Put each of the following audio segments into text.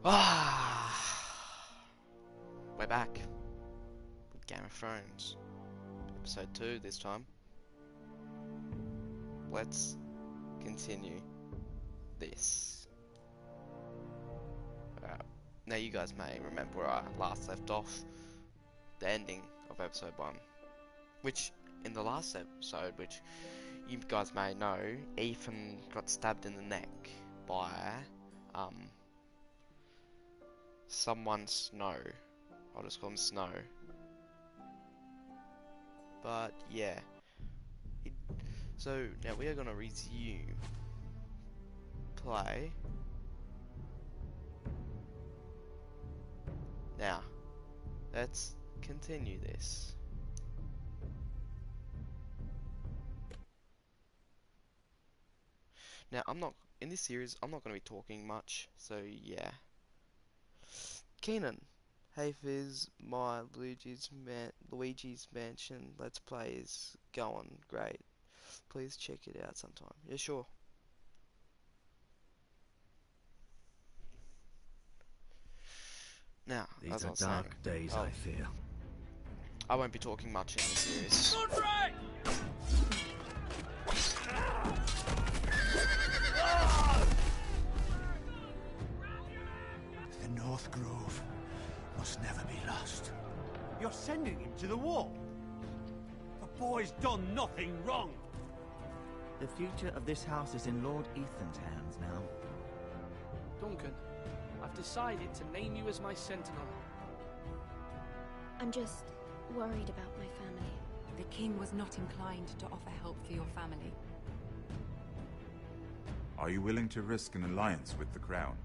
We're back with Game of Thrones, episode 2 this time. Let's continue this. Now you guys may remember where I last left off, the ending of episode 1, which in the last episode, which you guys may know, Ethan got stabbed in the neck by someone Snow. I'll just call him Snow. But yeah, so now we are going to resume play. Now, let's continue this. Now, in this series, I'm not going to be talking much, so yeah. Keenan, hey Fizz, my Luigi's Mansion Let's Play is going great. Please check it out sometime. Yeah, sure. Now, these as I are was dark saying, days, I fear. I won't be talking much in this series. The North Grove must never be lost. You're sending him to the wall? The boy's done nothing wrong. The future of this house is in Lord Ethan's hands now. Duncan, I've decided to name you as my sentinel. I'm just worried about my family. The king was not inclined to offer help for your family. Are you willing to risk an alliance with the Crown?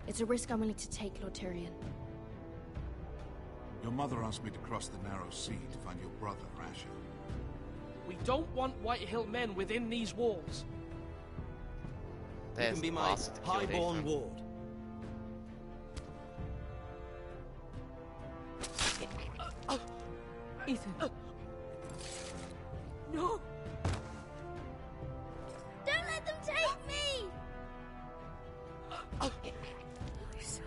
It's a risk I'm willing to take, Lord Tyrion. Your mother asked me to cross the narrow sea to find your brother, Asher. We don't want Whitehill men within these walls. You can be my highborn ward. Ethan. No! Don't let them take me! My son.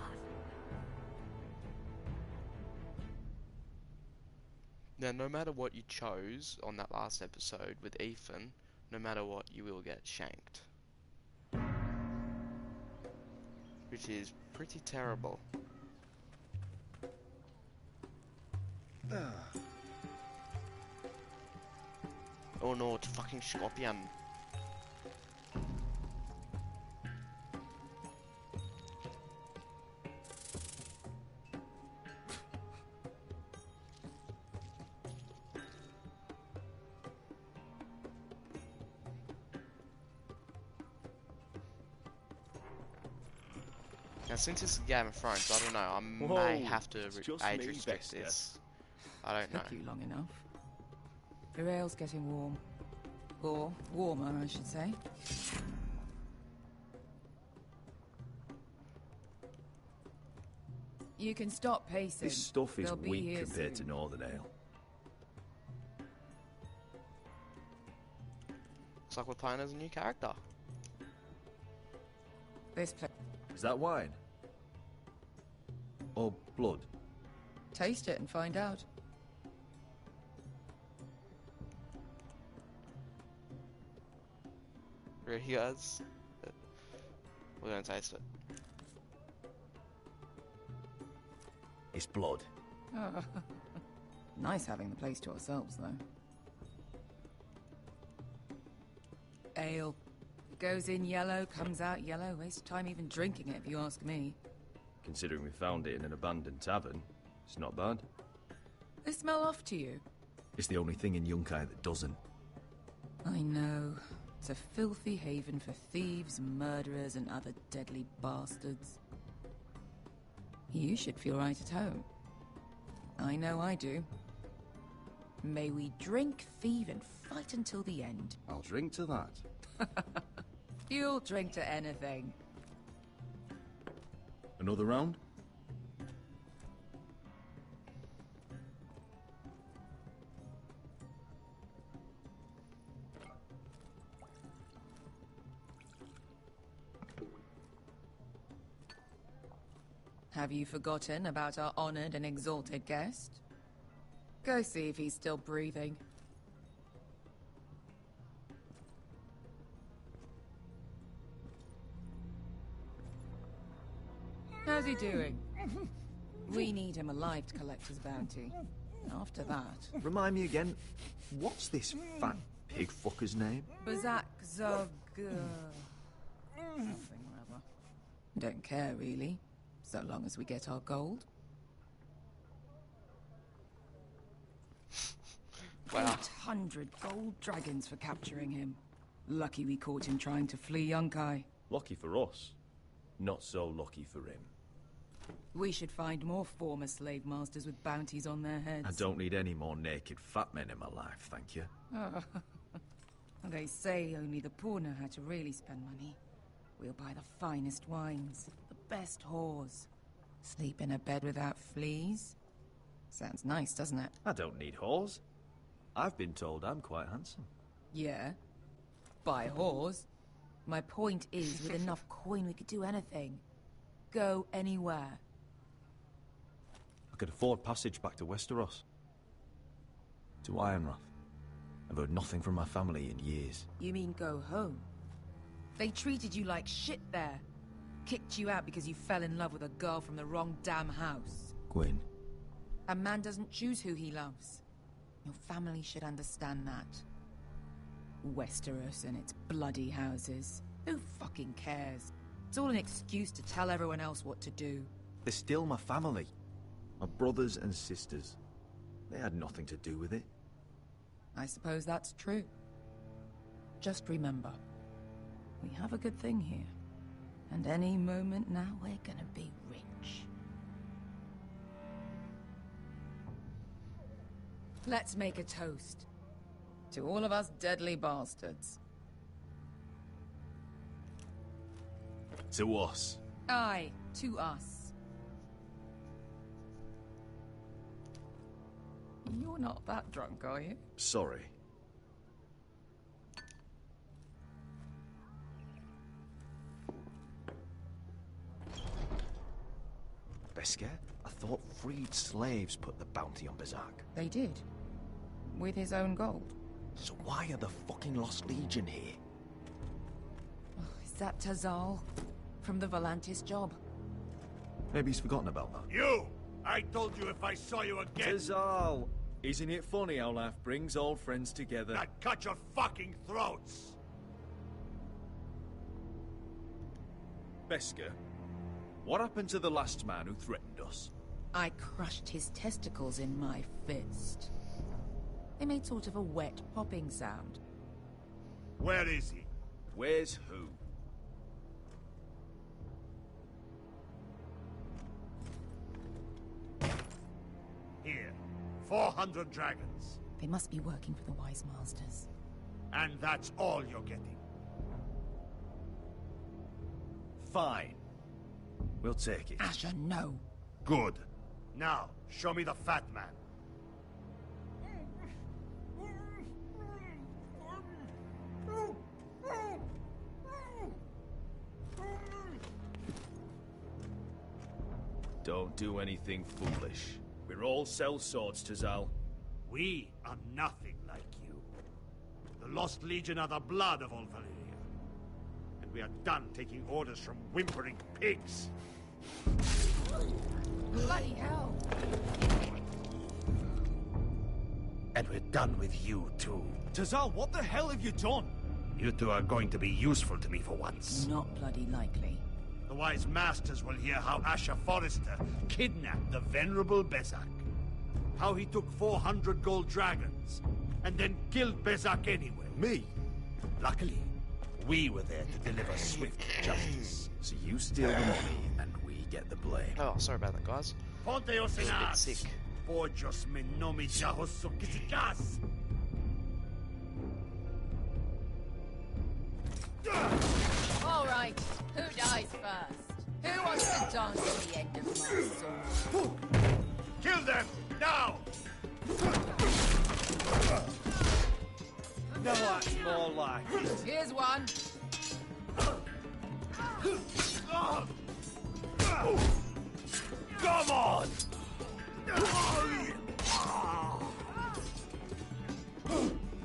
Now, no matter what you chose on that last episode with Ethan, no matter what, you will get shanked. Which is pretty terrible. Oh no, it's fucking Scorpion. Now, since it's Game of Thrones, I don't know, I may have to age restrict this. I don't know. Took you long enough. The ale's getting warm. Or warmer, I should say. You can stop pacing. This stuff is They'll be weak here compared soon. to Northern Ale. Looks like we're playing as a new character. This place. Is that wine? Or blood? Taste it and find out. Really, guys? We're gonna taste it. It's blood. Oh. Nice having the place to ourselves, though. Ale. It goes in yellow, comes out yellow. Waste time even drinking it, if you ask me. Considering we found it in an abandoned tavern, it's not bad. They smell off to you. It's the only thing in Yunkai that doesn't. I know. It's a filthy haven for thieves, murderers, and other deadly bastards. You should feel right at home. I know I do. May we drink, thieve, and fight until the end. I'll drink to that. You'll drink to anything. Another round? Have you forgotten about our honored and exalted guest? Go see if he's still breathing. How's he doing? We need him alive to collect his bounty. After that... Remind me again, what's this fat pig fucker's name? Bazak Zog... something or other. Don't care, really. So long as we get our gold. Wow. 800 gold dragons for capturing him. Lucky we caught him trying to flee Yunkai. Lucky for us. Not so lucky for him. We should find more former slave masters with bounties on their heads. I don't need any more naked fat men in my life, thank you. They say only the poor know how to really spend money. We'll buy the finest wines, the best whores. Sleep in a bed without fleas. Sounds nice, doesn't it? I don't need whores. I've been told I'm quite handsome. Yeah. Buy whores. My point is, with enough coin we could do anything. Go anywhere. I could afford passage back to Westeros. To Ironrath. I've heard nothing from my family in years. You mean go home? They treated you like shit there. Kicked you out because you fell in love with a girl from the wrong damn house. Gwyn. A man doesn't choose who he loves. Your family should understand that. Westeros and its bloody houses. Who fucking cares? It's all an excuse to tell everyone else what to do. They're still my family. My brothers and sisters. They had nothing to do with it. I suppose that's true. Just remember, we have a good thing here. And any moment now, we're gonna be rich. Let's make a toast. To all of us deadly bastards. To us. Aye, to us. You're not that drunk, are you? Sorry. Beskar, I thought freed slaves put the bounty on Bazak. They did. With his own gold. So why are the fucking Lost Legion here? Oh, is that Tazal? From the Volantis job? Maybe he's forgotten about that. You! I told you if I saw you again... Tazal! Isn't it funny how life brings old friends together? I'd cut your fucking throats! Beskar, what happened to the last man who threatened us? I crushed his testicles in my fist. They made sort of a wet popping sound. Where is he? Where's who? Here. 400 dragons. They must be working for the Wise Masters. And that's all you're getting. Fine. We'll take it. Asher, no. Good. Now, show me the fat man. Don't do anything foolish. We're all sellswords, Tazal. We are nothing like you. The Lost Legion are the blood of all Valyria. And we are done taking orders from whimpering pigs. Bloody hell! And we're done with you, too. Tazal, what the hell have you done? You two are going to be useful to me for once. Not bloody likely. The Wise Masters will hear how Asher Forrester kidnapped the venerable Bezak. How he took 400 gold dragons, and then killed Bezak anyway. Me? Luckily, we were there to deliver swift justice. So you steal the money, and we get the blame. Oh, sorry about that, guys. Ponteos I was en a bit as. sick. Pojos me nomi jahos sokisikas. All right, who dies first? Who wants to dance on the end of my sword? Kill them, now! No, that's more like it. Here's one. Come on!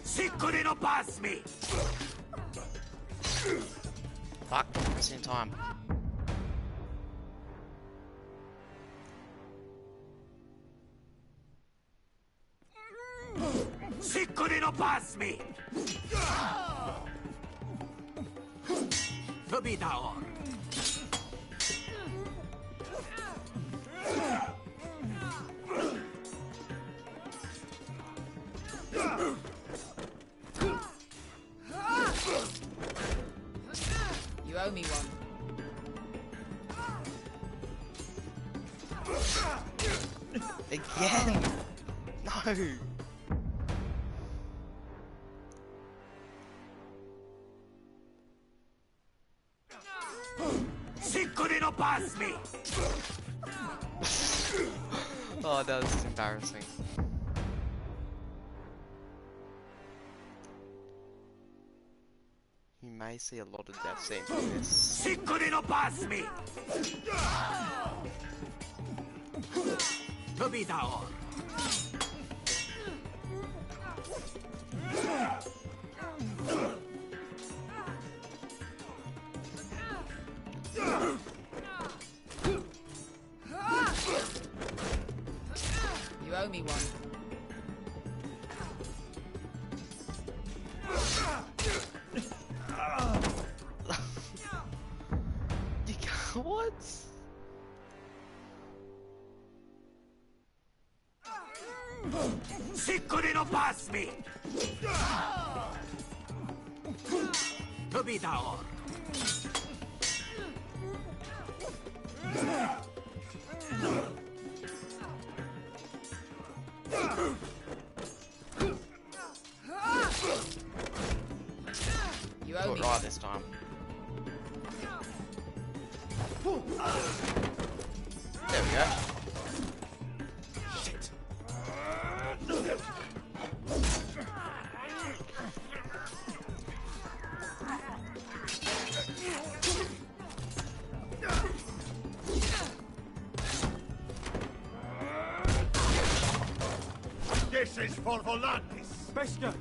Sicuri no pass me! Fuck, missing time. Sicuri no pass me! Dobitaor! You owe me one. Again! No! Sicuri no pass me! Oh, that was embarrassing. You may see a lot of death scenes in this. Sicuri no pass me! Dobitaor! You owe me one. You can't, what? Sicuri no pass me! Dobitaor! You owe Got me right this time. There we go. Shit! This is for Volantis! Beskar!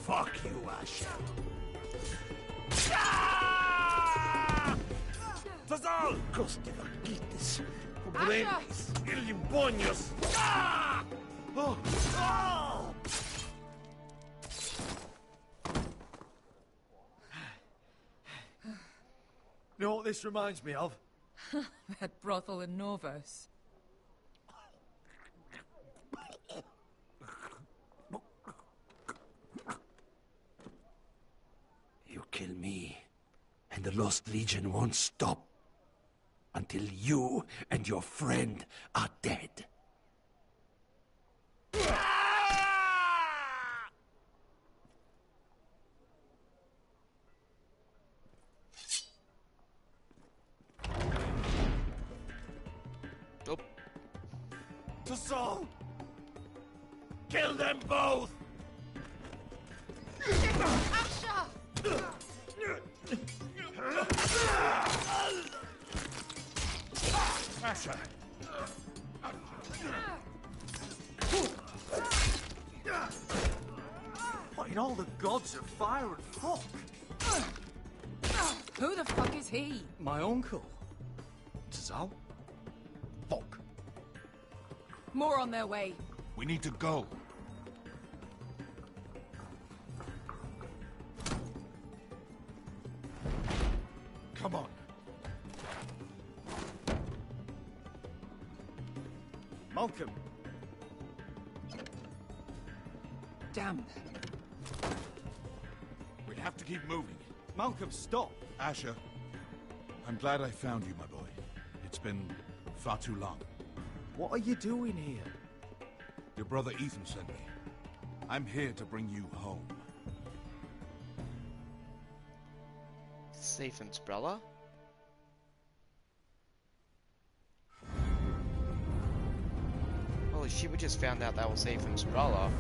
Fuck you, Ash. Tazal! Coste vaquitis, pobrenis, ilimbonios. Oh. Oh! You know what this reminds me of? that brothel in Norvos. You kill me, and the Lost Legion won't stop until you and your friend are dead. Nope. Tazal! Kill them both! Asher! What in all the gods of fire and fuck? Who the fuck is he? My uncle. Tazal? Fuck. More on their way. We need to go. Come on. Malcolm. Damn. We'll have to keep moving. Malcolm, stop. Asher, I'm glad I found you, my boy. It's been far too long. What are you doing here? Your brother Ethan sent me. I'm here to bring you home. It's Ethan's brother. Holy shit, we just found out that was Ethan's brother.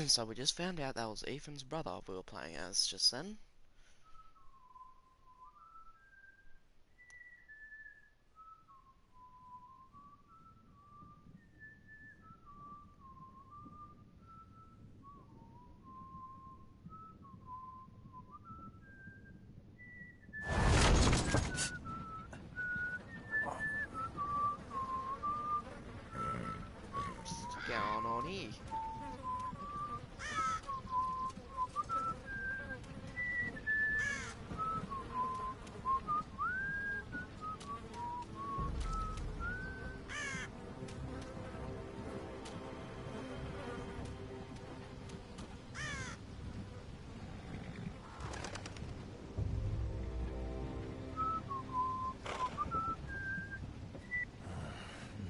So we just found out that was Ethan's brother we were playing as just then. What's going on here?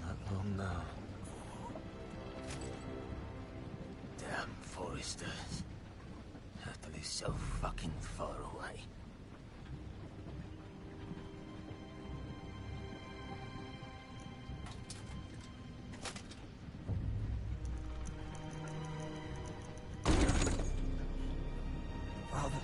Not long now. Damn foresters. Have to be so fucking far away. Father.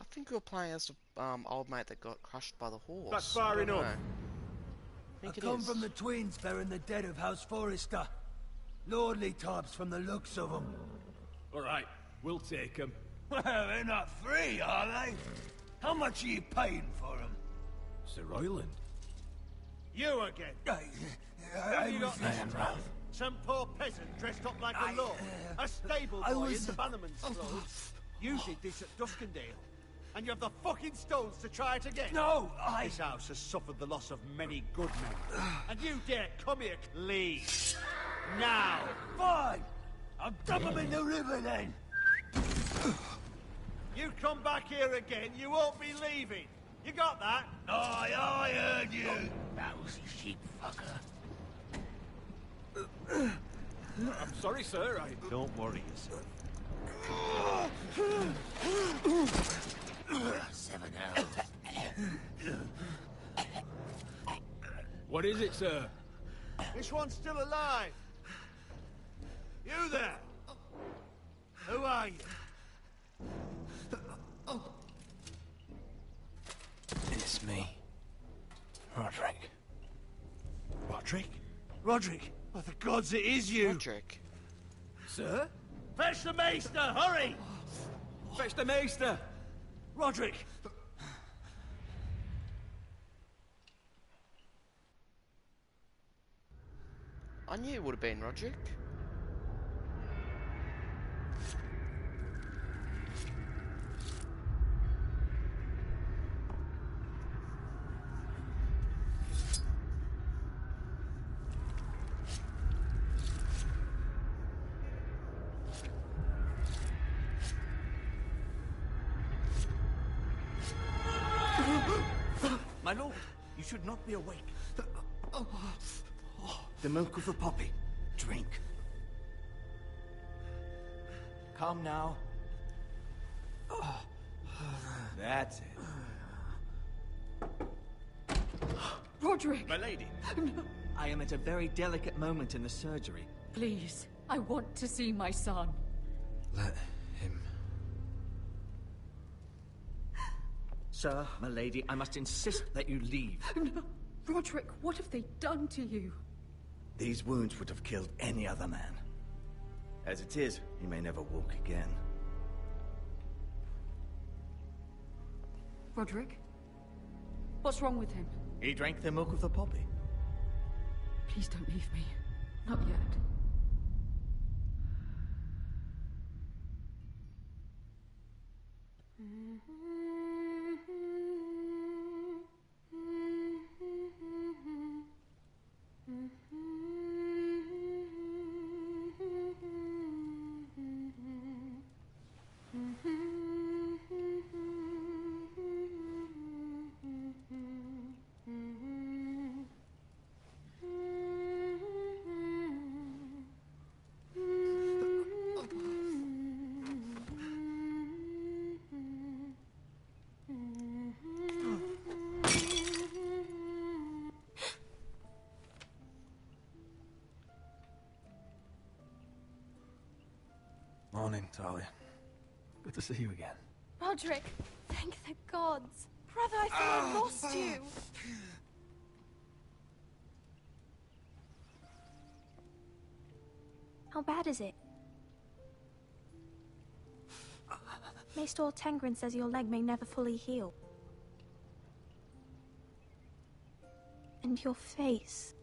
I think we were playing as the old mate that got crushed by the horse. That's far I don't enough. know. I Think it come is. from the twins bearing the dead of House Forrester. Lordly tops from the looks of them. All right, we'll take him. Well, they're not free, are they? How much are you paying for them? Sir Royland. You again. I you got was- Some poor peasant dressed up like a lord. A stable I boy was- in the Bannerman's clothes. You did this at Duskendale. And you have the fucking stones to try it again. No, This house has suffered the loss of many good men. And you dare come here clean. Now. Fine! I'll dump them in the river then! You come back here again, you won't be leaving. You got that? Aye, I heard you! Lousy sheep fucker. I'm sorry, sir. Don't worry yourself. 7 hours. What is it, sir? This one's still alive. You there? Who are you? It's me. Roderick. Roderick? Roderick? Oh, the gods, it is you. Roderick. Sir? Fetch the maester, hurry! Fetch the maester! Roderick! I knew it would have been Roderick. My lord, you should not be awake. The milk of the poppy. Drink. Come now. That's it. Roderick! My lady. No. I am at a very delicate moment in the surgery. Please, I want to see my son. Let him. Sir, my lady, I must insist that you leave. No. Roderick, what have they done to you? These wounds would have killed any other man. As it is, he may never walk again. Roderick? What's wrong with him? He drank the milk of the poppy. Please don't leave me. Not yet. Talia. Good to see you again. Roderick, thank the gods. Brother, I thought I lost you. How bad is it? Maester Tengrin says your leg may never fully heal. And your face.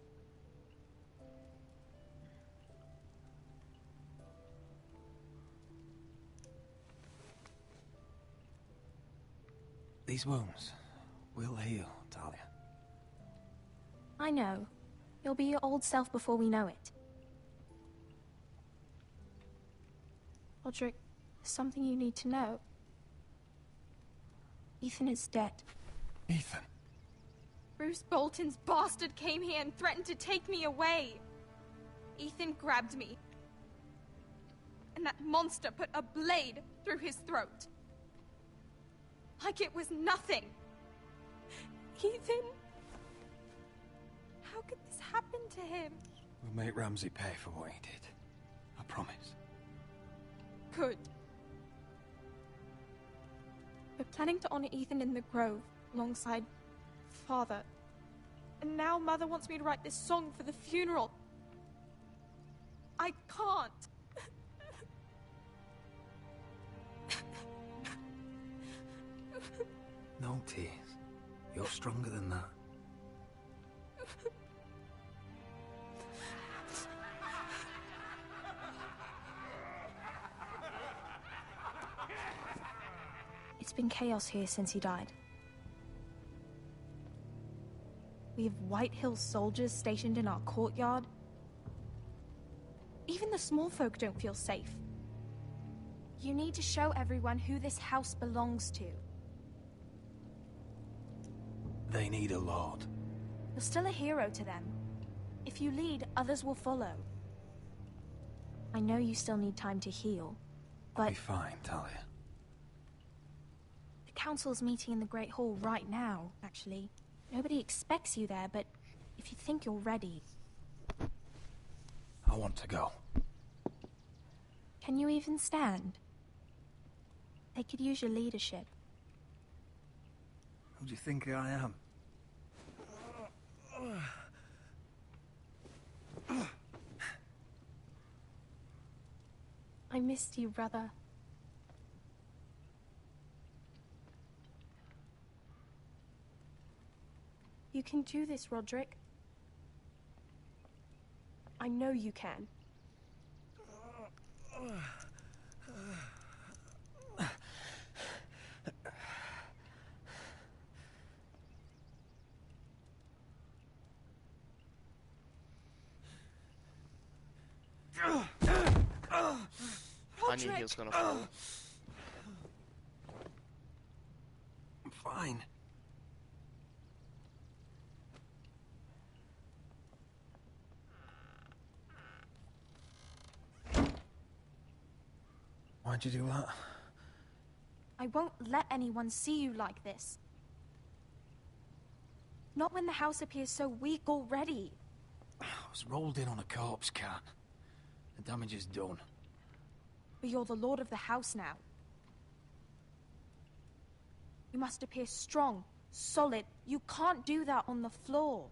These wounds will heal, Talia. I know. You'll be your old self before we know it. Roderick, there's something you need to know. Ethan is dead. Ethan? Bruce Bolton's bastard came here and threatened to take me away. Ethan grabbed me. And that monster put a blade through his throat. Like it was nothing. Ethan? How could this happen to him? We'll make Ramsay pay for what he did. I promise. Good. We're planning to honor Ethan in the Grove, alongside Father. And now Mother wants me to write this song for the funeral. I can't. No tears. You're stronger than that. It's been chaos here since he died. We have White Hill soldiers stationed in our courtyard. Even the small folk don't feel safe. You need to show everyone who this house belongs to. They need a lord. You're still a hero to them. If you lead, others will follow. I know you still need time to heal, but... I'll be fine, Talia. The council's meeting in the Great Hall right now, actually. Nobody expects you there, but if you think you're ready... I want to go. Can you even stand? They could use your leadership. Who do you think I am? I missed you, brother. You can do this, Roderick. I know you can. I knew he was gonna fall. I'm fine. Why'd you do that? I won't let anyone see you like this. Not when the house appears so weak already. I was rolled in on a corpse cart. The damage is done. But you're the lord of the house now. You must appear strong, solid. You can't do that on the floor.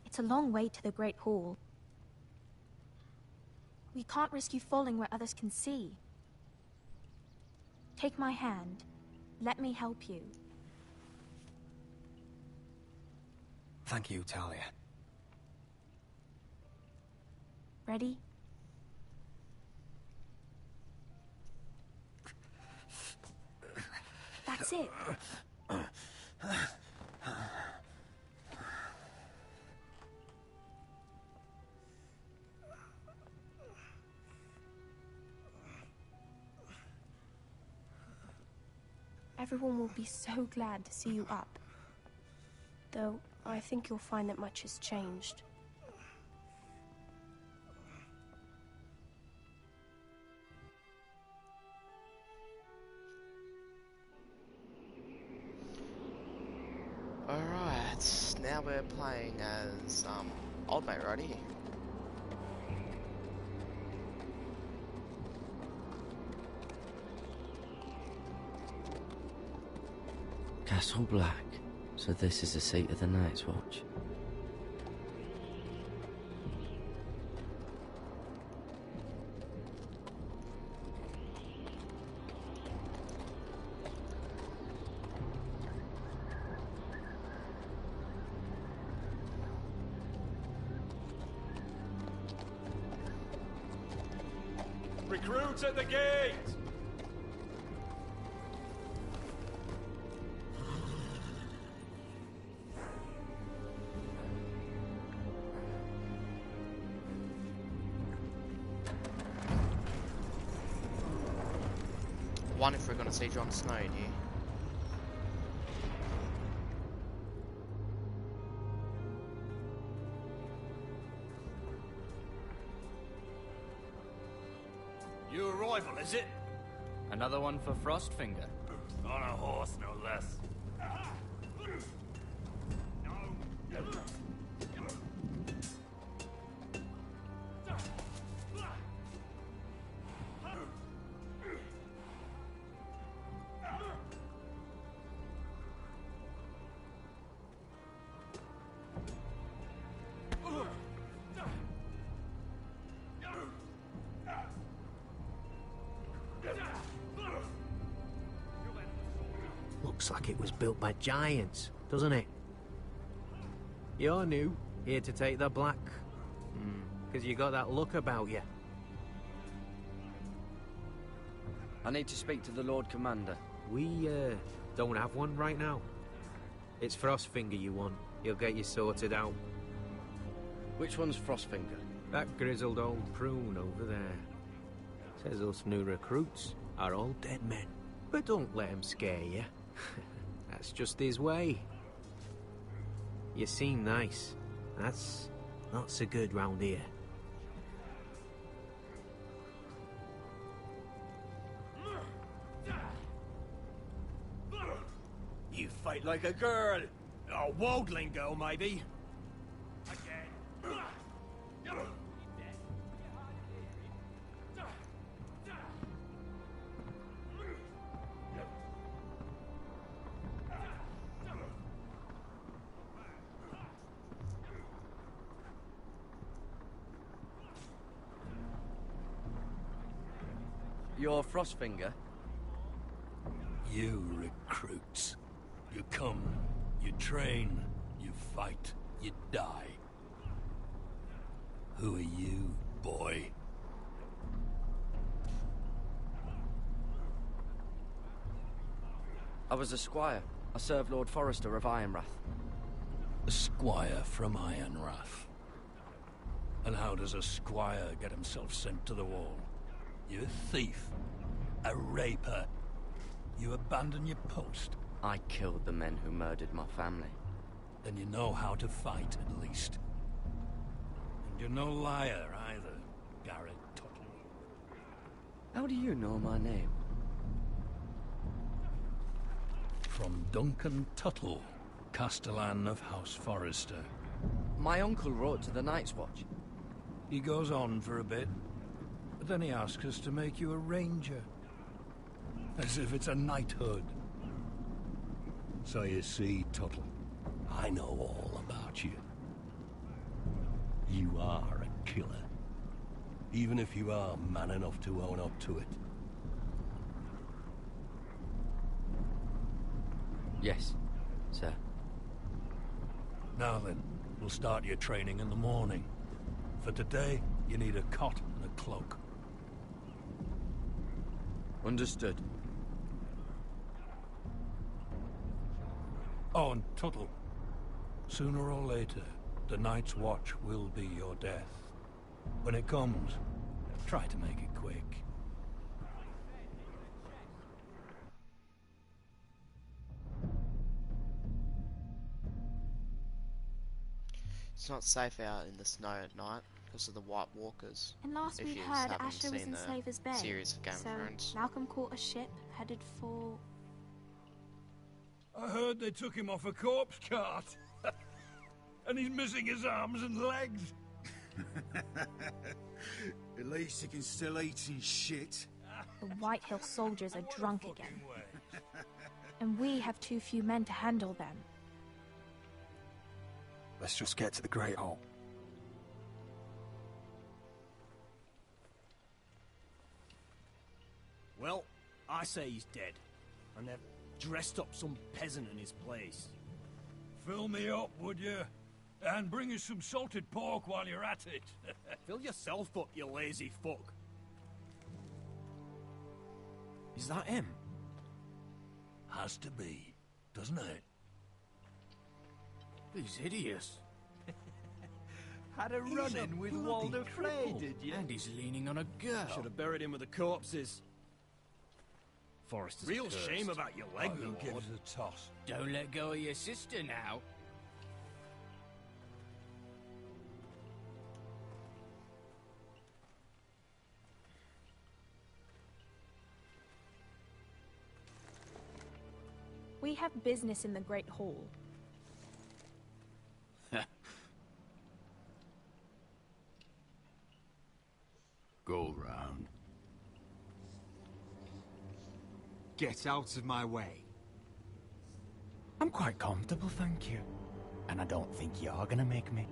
It's a long way to the Great Hall. We can't risk you falling where others can see. Take my hand. Let me help you. Thank you, Talia. Ready? That's it. Everyone will be so glad to see you up. Though, I think you'll find that much has changed. Alright, now we're playing as, old mate right here. Castle Black. So this is the seat of the Night's Watch. Recruits at the gate! I wonder if we're going to see Jon Snow here. New arrival, is it? Another one for Frostfinger. On a horse, no less. Looks like it was built by giants, doesn't it? You're new, here to take the black. Because you got that look about you. I need to speak to the Lord Commander. We, don't have one right now. It's Frostfinger you want. He'll get you sorted out. Which one's Frostfinger? That grizzled old prune over there. Says us new recruits are all dead men. But don't let him scare you. That's just his way. You seem nice. That's not so good round here. You fight like a girl. A wildling girl, maybe. You're Frostfinger? You recruits. You come, you train, you fight, you die. Who are you, boy? I was a squire. I served Lord Forrester of Ironrath. A squire from Ironrath. And how does a squire get himself sent to the wall? You a thief, a raper. You abandon your post. I killed the men who murdered my family. Then you know how to fight, at least. And you're no liar, either, Garrett Tuttle. How do you know my name? From Duncan Tuttle, Castellan of House Forrester. My uncle wrote to the Night's Watch. He goes on for a bit, but then he asks us to make you a ranger. As if it's a knighthood. So you see, Tuttle, I know all about you. You are a killer. Even if you are man enough to own up to it. Yes, sir. Now then, we'll start your training in the morning. For today, you need a cot and a cloak. Understood. Oh, and Tuttle, sooner or later, the Night's Watch will be your death. When it comes, try to make it quick. It's not safe out in the snow at night because of the White Walkers. And last If we'd you heard, haven't Asher was seen in the Slaver's Bay. series of Game of So Thrones. Malcolm caught a ship headed for... I heard they took him off a corpse cart. And he's missing his arms and legs. At least he can still eat and shit. The White Hill soldiers are drunk again. and we have too few men to handle them. Let's just get to the Great Hall. Well, I say he's dead, and they've dressed up some peasant in his place. Fill me up, would you? And bring us some salted pork while you're at it. Fill yourself up, you lazy fuck. Is that him? Has to be, doesn't it? He's hideous. Had a run-in with Walder Frey, did you? And he's leaning on a girl. Should have buried him with the corpses. Forrester's Real cursed. shame about your leg, I will my give lord. it a toss. Don't let go of your sister now. We have business in the Great Hall. Go round. Get out of my way. I'm quite comfortable, thank you. And I don't think you're gonna make me.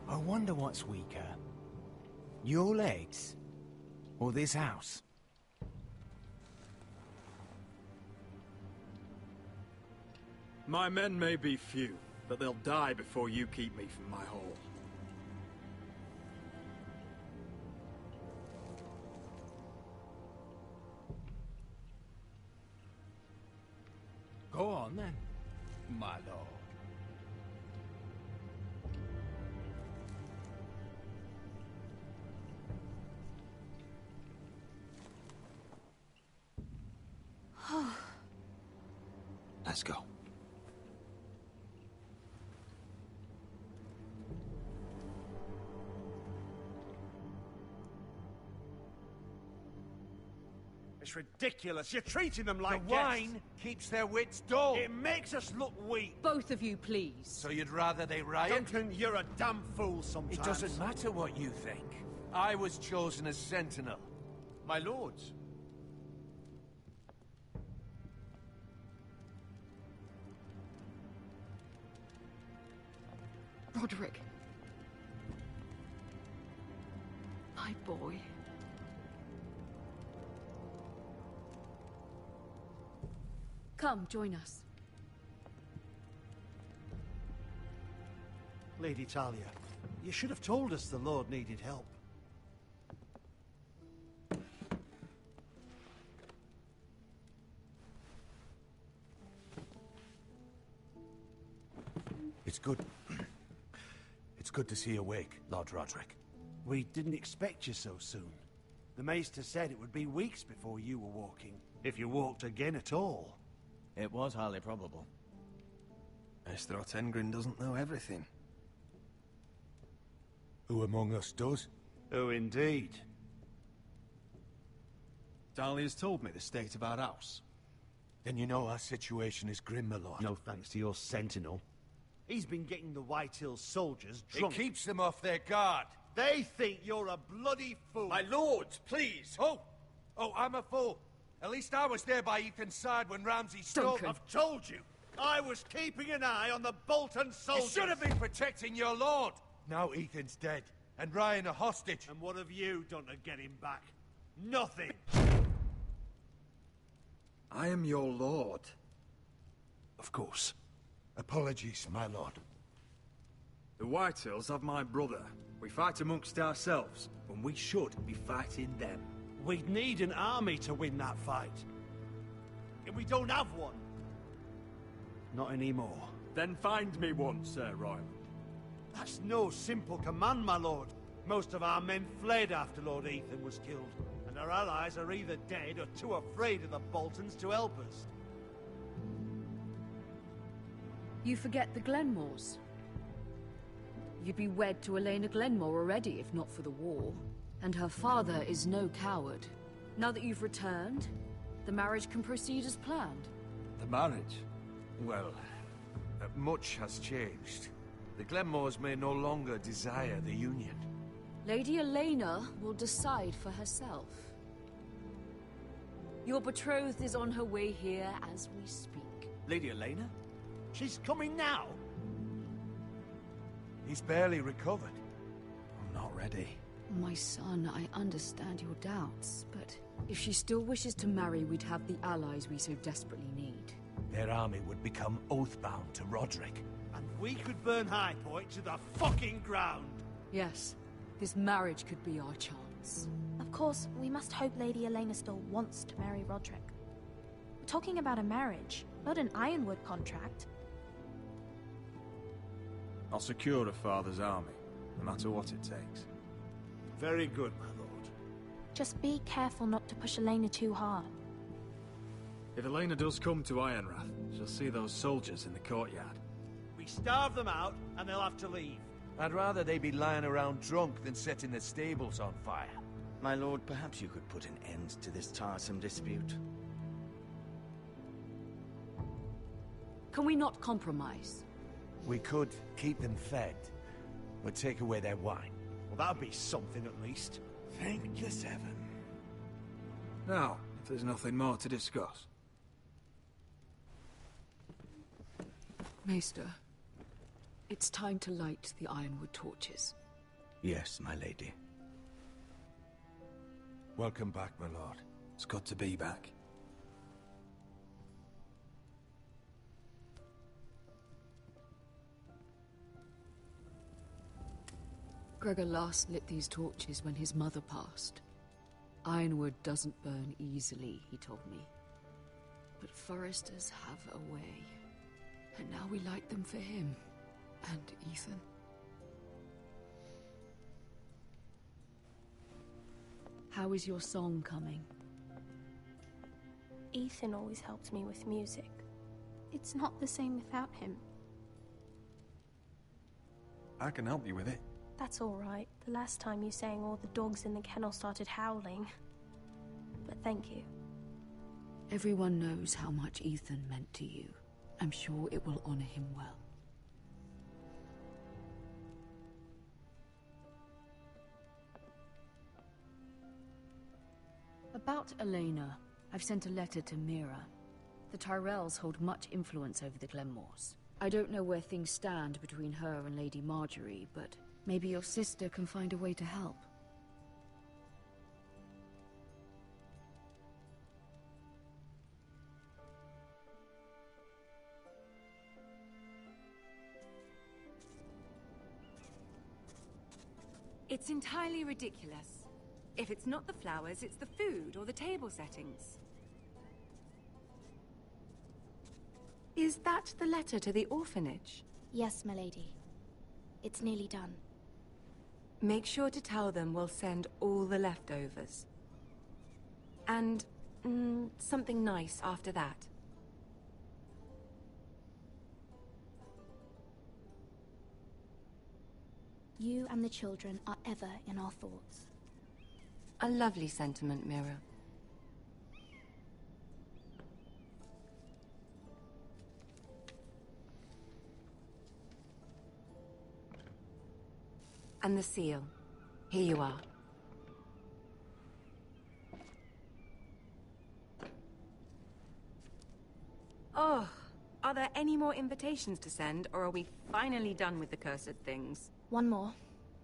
I wonder what's weaker. Your legs? Or this house? My men may be few, but they'll die before you keep me from my hall. Go on, then, my lord. Let's go. It's ridiculous. You're treating them like The guests. wine keeps their wits dull. It makes us look weak. Both of you, please. So you'd rather they riot? Duncan, you're a damn fool sometimes. It doesn't matter what you think. I was chosen as sentinel. My lords. Roderick. My boy. Come, join us. Lady Talia, you should have told us the Lord needed help. It's good. It's good to see you awake, Lord Roderick. We didn't expect you so soon. The Maester said it would be weeks before you were walking, if you walked again at all. It was highly probable. Maester Otengrin doesn't know everything. Who among us does? Oh, indeed. Dahlia's told me the state of our house. Then you know our situation is grim, my lord. No thanks to your sentinel. He's been getting the Whitehills soldiers drunk. It keeps them off their guard. They think you're a bloody fool. My lords, please! Oh, I'm a fool. At least I was there by Ethan's side when Ramsay stole... Duncan. I've told you. I was keeping an eye on the Bolton soldiers. You should have been protecting your lord. Now Ethan's dead, and Ryan a hostage. And what have you done to get him back? Nothing. I am your lord. Of course. Apologies, my lord. The Whitehills have my brother. We fight amongst ourselves, when we should be fighting them. We'd need an army to win that fight. And we don't have one. Not anymore. Then find me one, Sir Royal. That's no simple command, my lord. Most of our men fled after Lord Ethan was killed, and our allies are either dead or too afraid of the Boltons to help us. You forget the Glenmores. You'd be wed to Elena Glenmore already, if not for the war. And her father is no coward. Now that you've returned, the marriage can proceed as planned. The marriage? Well, much has changed. The Glenmores may no longer desire the Union. Lady Elena will decide for herself. Your betrothed is on her way here as we speak. Lady Elena? She's coming now? He's barely recovered. I'm not ready. My son, I understand your doubts, but if she still wishes to marry, we'd have the allies we so desperately need. Their army would become oathbound to Roderick. And we could burn High Point to the fucking ground! Yes, this marriage could be our chance. Of course, we must hope Lady Elena still wants to marry Roderick. We're talking about a marriage, not an Ironwood contract. I'll secure her father's army, no matter what it takes. Very good, my lord. Just be careful not to push Elena too hard. If Elena does come to Ironrath, she'll see those soldiers in the courtyard. We starve them out, and they'll have to leave. I'd rather they be lying around drunk than setting the stables on fire. My lord, perhaps you could put an end to this tiresome dispute. Can we not compromise? We could keep them fed, but take away their wine. Well, that'd be something at least. Thank the Seven. Now, if there's nothing more to discuss. Maester, it's time to light the Ironwood torches. Yes, my lady. Welcome back, my lord. It's good to be back. Gregor last lit these torches when his mother passed. Ironwood doesn't burn easily, he told me. But foresters have a way. And now we light them for him. And Ethan. How is your song coming? Ethan always helped me with music. It's not the same without him. I can help you with it. That's all right. The last time you sang, all the dogs in the kennel started howling. But thank you. Everyone knows how much Ethan meant to you. I'm sure it will honor him well. About Elena, I've sent a letter to Mira. The Tyrells hold much influence over the Glenmores. I don't know where things stand between her and Lady Marjorie, but maybe your sister can find a way to help. It's entirely ridiculous. If it's not the flowers, it's the food or the table settings. Is that the letter to the orphanage? Yes, my lady. It's nearly done. Make sure to tell them we'll send all the leftovers. And something nice after that. You and the children are ever in our thoughts. A lovely sentiment, Mira. And the seal. Here you are. Oh, are there any more invitations to send, or are we finally done with the cursed things? One more.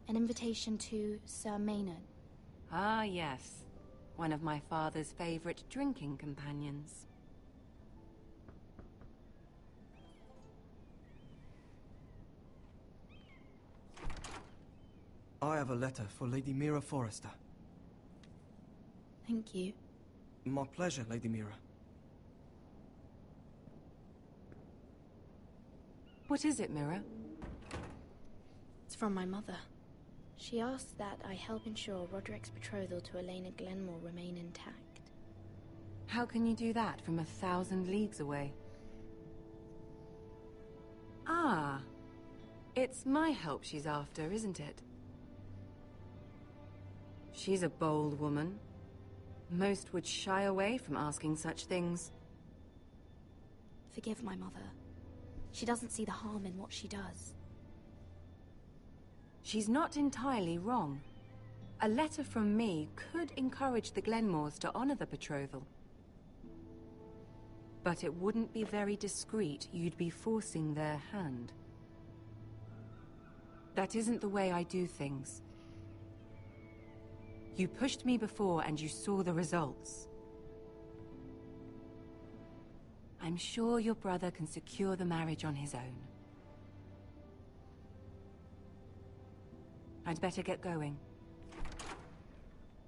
An invitation to Sir Maynard. Ah, yes. One of my father's favorite drinking companions. I have a letter for Lady Mira Forrester. Thank you. My pleasure, Lady Mira. What is it, Mira? It's from my mother. She asks that I help ensure Roderick's betrothal to Elena Glenmore remain intact. How can you do that from 1,000 leagues away? Ah, it's my help she's after, isn't it? She's a bold woman. Most would shy away from asking such things. Forgive my mother. She doesn't see the harm in what she does. She's not entirely wrong. A letter from me could encourage the Glenmores to honor the betrothal. But it wouldn't be very discreet. You'd be forcing their hand. That isn't the way I do things. You pushed me before and you saw the results. I'm sure your brother can secure the marriage on his own. I'd better get going.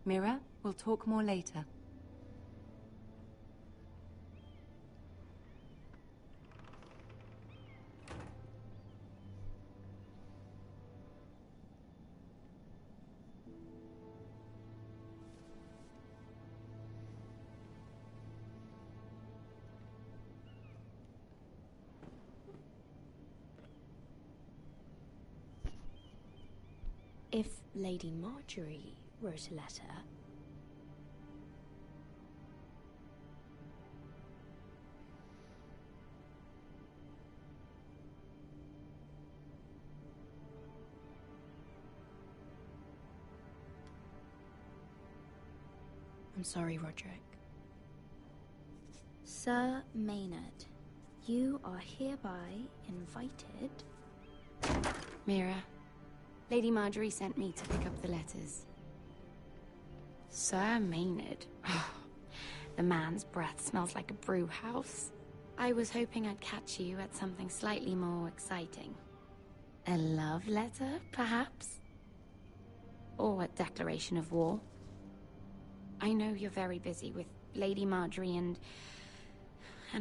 Mira, we'll talk more later. If Lady Marjorie wrote a letter... I'm sorry, Roderick. Sir Maynard, you are hereby invited... Mira, Lady Marjorie sent me to pick up the letters. Sir Maynard. The man's breath smells like a brew house. I was hoping I'd catch you at something slightly more exciting. A love letter, perhaps? Or a declaration of war? I know you're very busy with Lady Marjorie and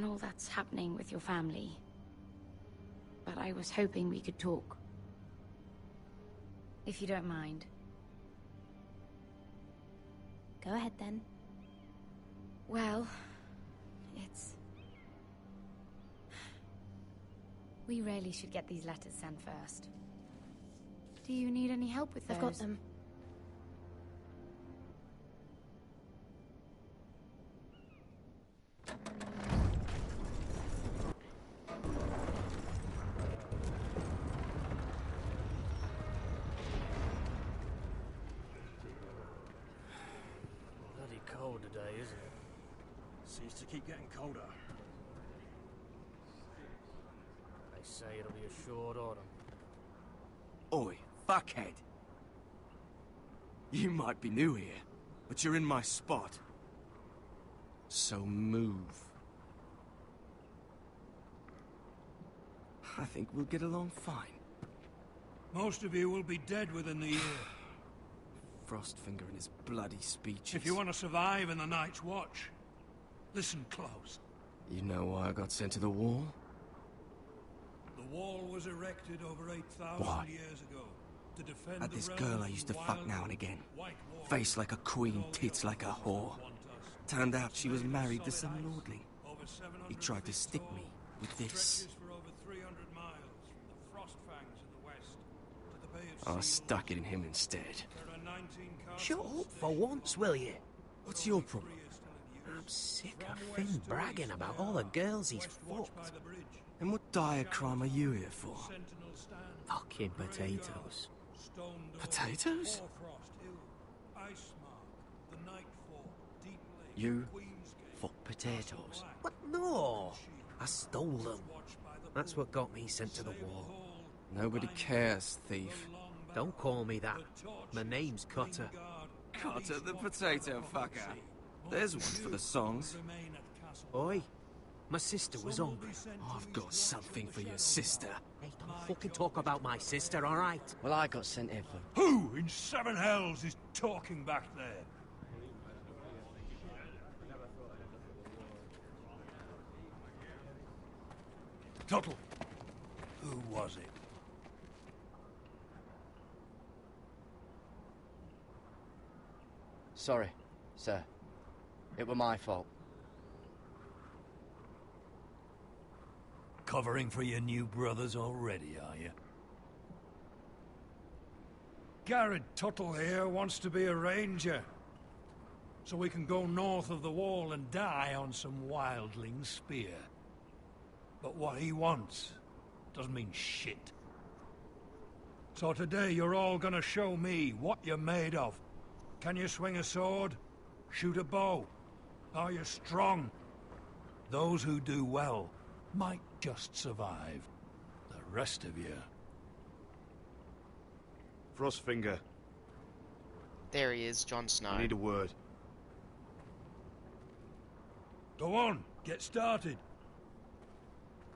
all that's happening with your family. But I was hoping we could talk. If you don't mind. Go ahead, then. Well, it's... We really should get these letters sent first. Do you need any help with those? I've got them. Bloody cold today, isn't it? Seems to keep getting colder. They say it'll be a short autumn. Oi, fuckhead. You might be new here, but you're in my spot. So move. I think we'll get along fine. Most of you will be dead within the year. Frostfinger and his bloody speeches. If you want to survive in the Night's Watch, listen close. You know why I got sent to the wall? The wall was erected over 8,000 Why? years ago to defend Had the this realm girl I from used to wild fuck now and again. white wolves. Face like a queen, tits like a whore. Turned out she was married to some lordling. He tried to stick me with this. Stretches for over 300 miles from the Frost Fangs in the west to the Bay of I Seals. stuck it in him instead. There are 19 Shut castles. up for once, will you? What's your problem? I'm sick of Finn bragging about all the girls he's fucked. And what dire crime are you here for? Fucking potatoes. Potatoes? You fuck potatoes? What? No! I stole them. That's what got me sent to the wall. Nobody cares, thief. Don't call me that. My name's Cutter. Cutter the potato fucker. There's one for the songs. Oi, my sister was hungry. I've got something for your sister. Hey, don't fucking talk about my sister, alright? Well, I got sent here for... Who in seven hells is talking back there? Tuttle, who was it? Sorry, sir. It were my fault. Covering for your new brothers already, are you? Garrett Tuttle here wants to be a ranger. So we can go north of the wall and die on some wildling spear. But what he wants doesn't mean shit. So today you're all gonna show me what you're made of. Can you swing a sword? Shoot a bow? Are you strong? Those who do well might just survive. The rest of you... Frostfinger. There he is, Jon Snow. I need a word. Go on, get started.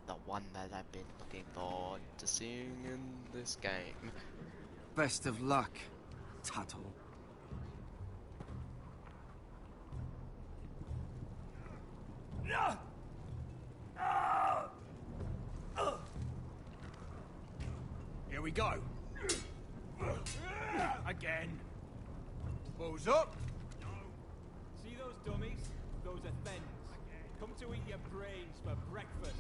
The one that I've been looking forward to seeing in this game. Best of luck, Tuttle. Here we go. Again. Bows up. See those dummies? Those are thens. Come to eat your brains for breakfast.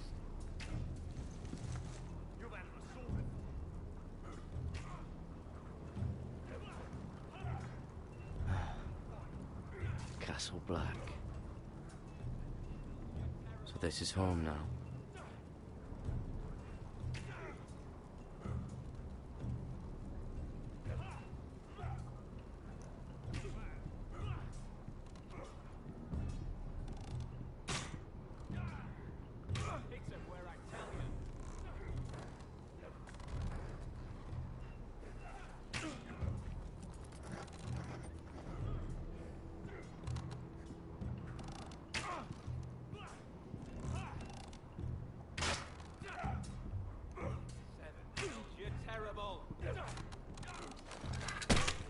You've had an assault. Castle Black. So this is home now.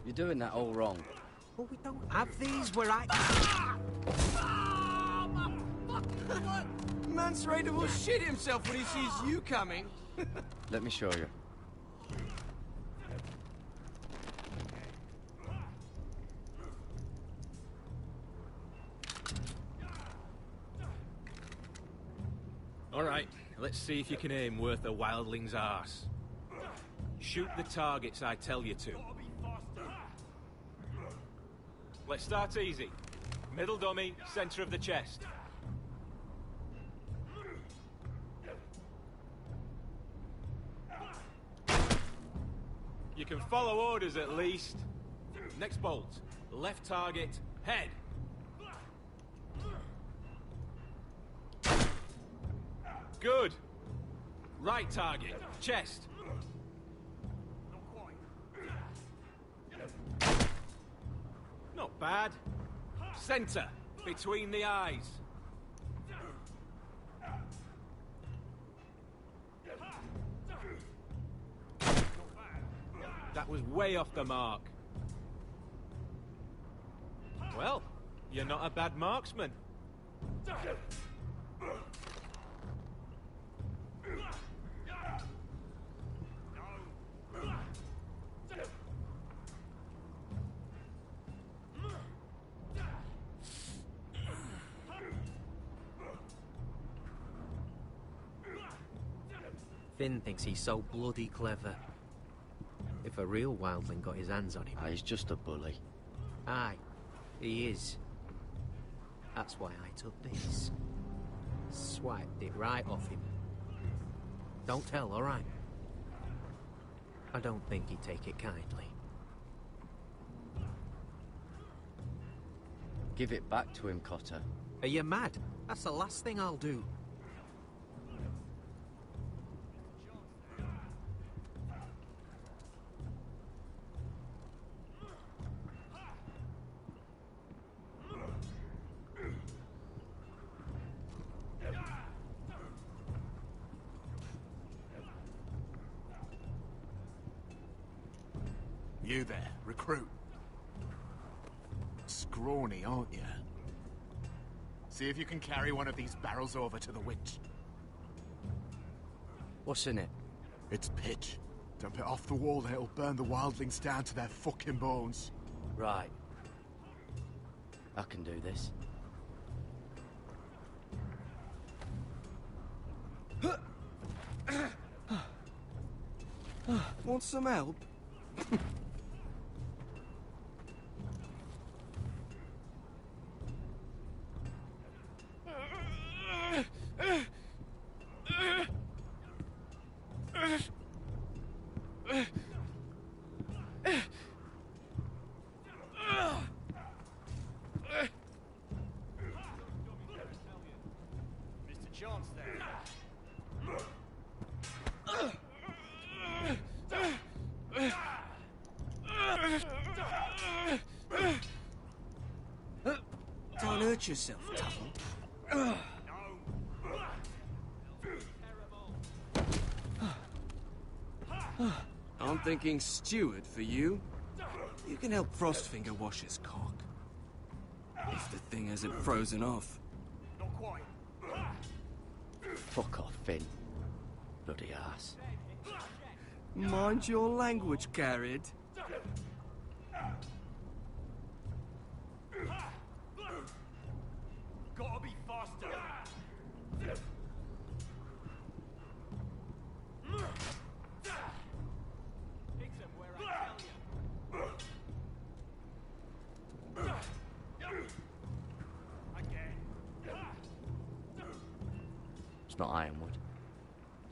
You're doing that all wrong. Well, we don't have these where I... Man's ready to shit himself when he sees you coming. Let me show you. All right, let's see if you can aim worth a wildling's arse. Shoot the targets I tell you to. Let's start easy. Middle dummy, center of the chest. You can follow orders at least. Next bolt. Left target, head. Good. Right target, chest. Not bad. Center, between the eyes. That was way off the mark. Well, you're not a bad marksman. Finn thinks he's so bloody clever. If a real wildling got his hands on him... He's just a bully. Aye, he is. That's why I took this. Swiped it right off him. Don't tell, alright? I don't think he'd take it kindly. Give it back to him, Cotter. Are you mad? That's the last thing I'll do. You there, recruit. Scrawny, aren't you? See if you can carry one of these barrels over to the witch. What's in it? It's pitch. Dump it off the wall and it'll burn the wildlings down to their fucking bones. Right. I can do this. Want some help? Watch yourself, Tuttle. I'm thinking steward for you. You can help Frostfinger wash his cock. If the thing hasn't frozen off. Not quite. Fuck off, Finn. Bloody ass. Mind your language, Garrett. Gotta be faster. It's not ironwood.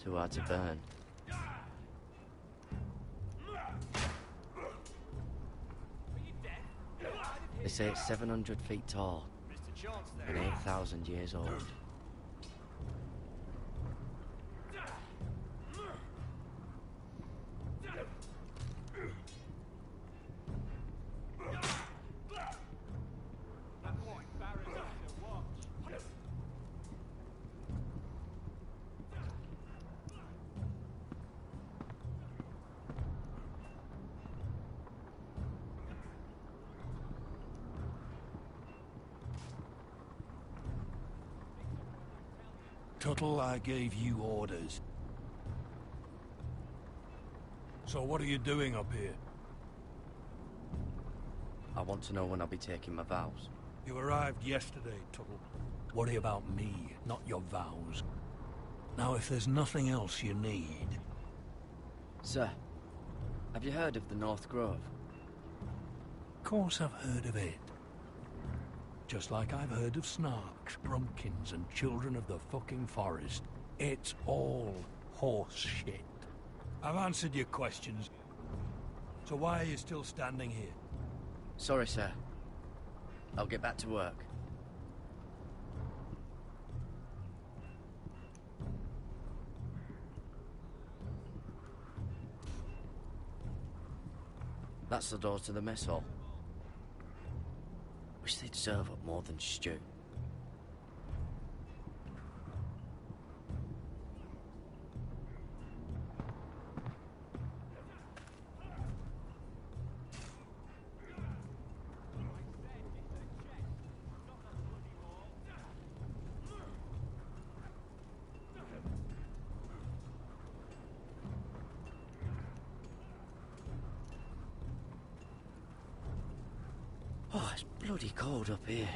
Too hard to burn. They say it's 700 feet tall and 8,000 years old. Tuttle, I gave you orders. So what are you doing up here? I want to know when I'll be taking my vows. You arrived yesterday, Tuttle. Worry about me, not your vows. Now, if there's nothing else you need... Sir, have you heard of the North Grove? Of course I've heard of it. Just like I've heard of Snarks, Brumpkins, and Children of the fucking Forest. It's all horse shit. I've answered your questions. So why are you still standing here? Sorry, sir. I'll get back to work. That's the door to the mess hall. Wish they'd serve up more than stew. Oh, it's bloody cold up here.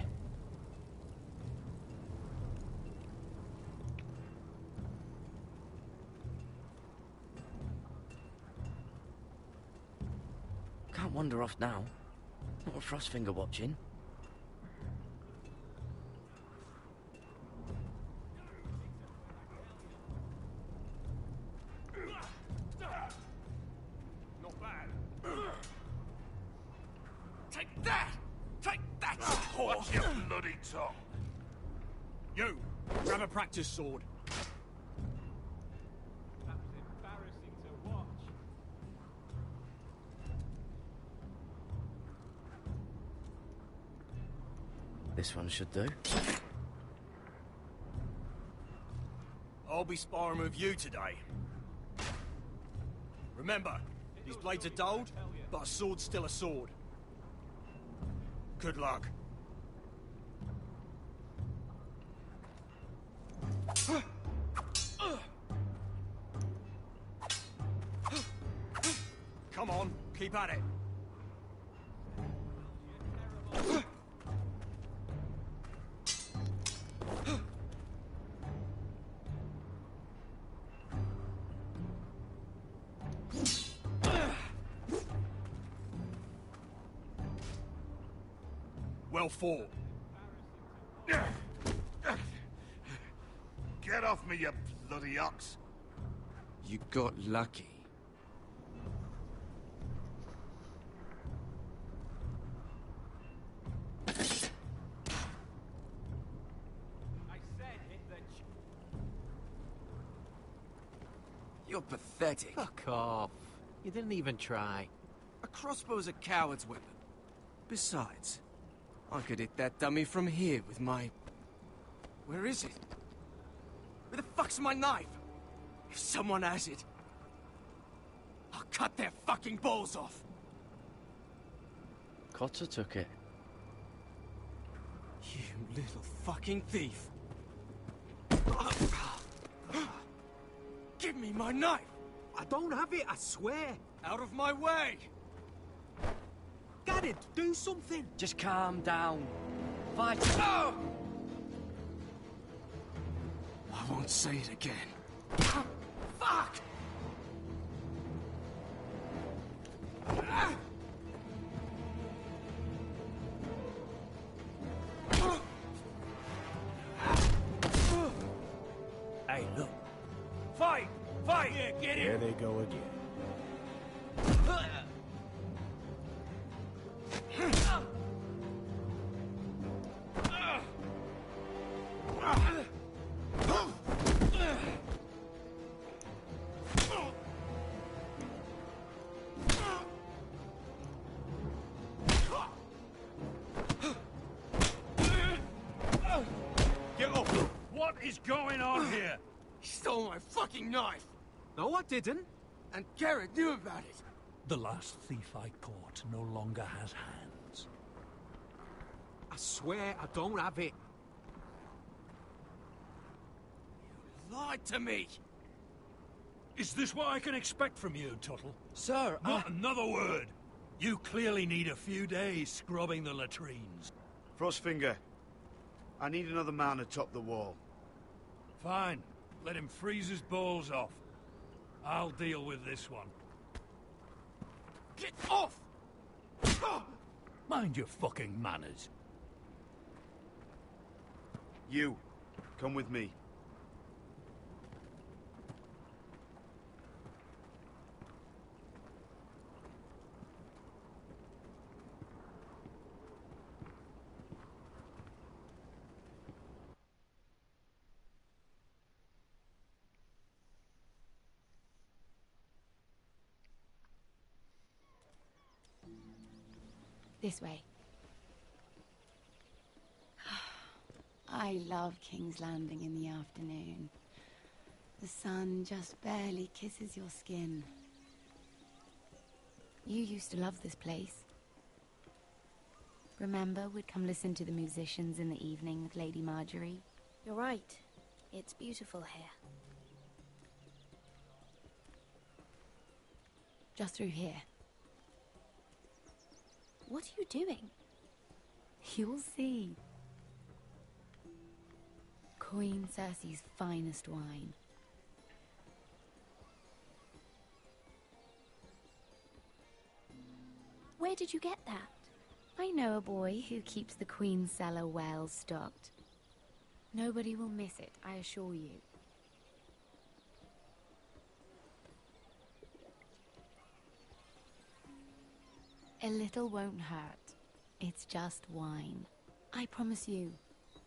Can't wander off now. Not with Frostfinger watching. Not bad. Take that! Take that! Watch your bloody tongue! You, grab a practice sword. That was embarrassing to watch. This one should do. I'll be sparring with you today. Remember, these blades are dulled, but a sword's still a sword. Good luck. Come on, keep at it. Well fought. Get off me, you bloody ox! You got lucky. You're pathetic. Fuck off. You didn't even try. A crossbow's a coward's weapon. Besides, I could hit that dummy from here with my... Where is it? Where the fuck's my knife? If someone has it, I'll cut their fucking balls off. Cotter took it. You little fucking thief. Give me my knife! I don't have it, I swear. Out of my way! Garrett, do something. Just calm down. Fight. Oh! I won't say it again. Fuck! Hey, look. Fight! Fight! Yeah, get There him! they go again. Get up! What is going on here? He stole my fucking knife! No, I didn't. And Garrett knew about it! The last thief I caught no longer has hands. I swear I don't have it. Lied to me! Is this what I can expect from you, Tuttle? Sir, Not another word! You clearly need a few days scrubbing the latrines. Frostfinger, I need another man atop the wall. Fine. Let him freeze his balls off. I'll deal with this one. Get off! Mind your fucking manners. You, come with me. This way. I love King's Landing in the afternoon. The sun just barely kisses your skin. You used to love this place. Remember, we'd come listen to the musicians in the evening with Lady Marjorie? You're right. It's beautiful here. Just through here. What are you doing? You'll see. Queen Cersei's finest wine. Where did you get that? I know a boy who keeps the Queen's cellar well stocked. Nobody will miss it, I assure you. A little won't hurt. It's just wine. I promise you,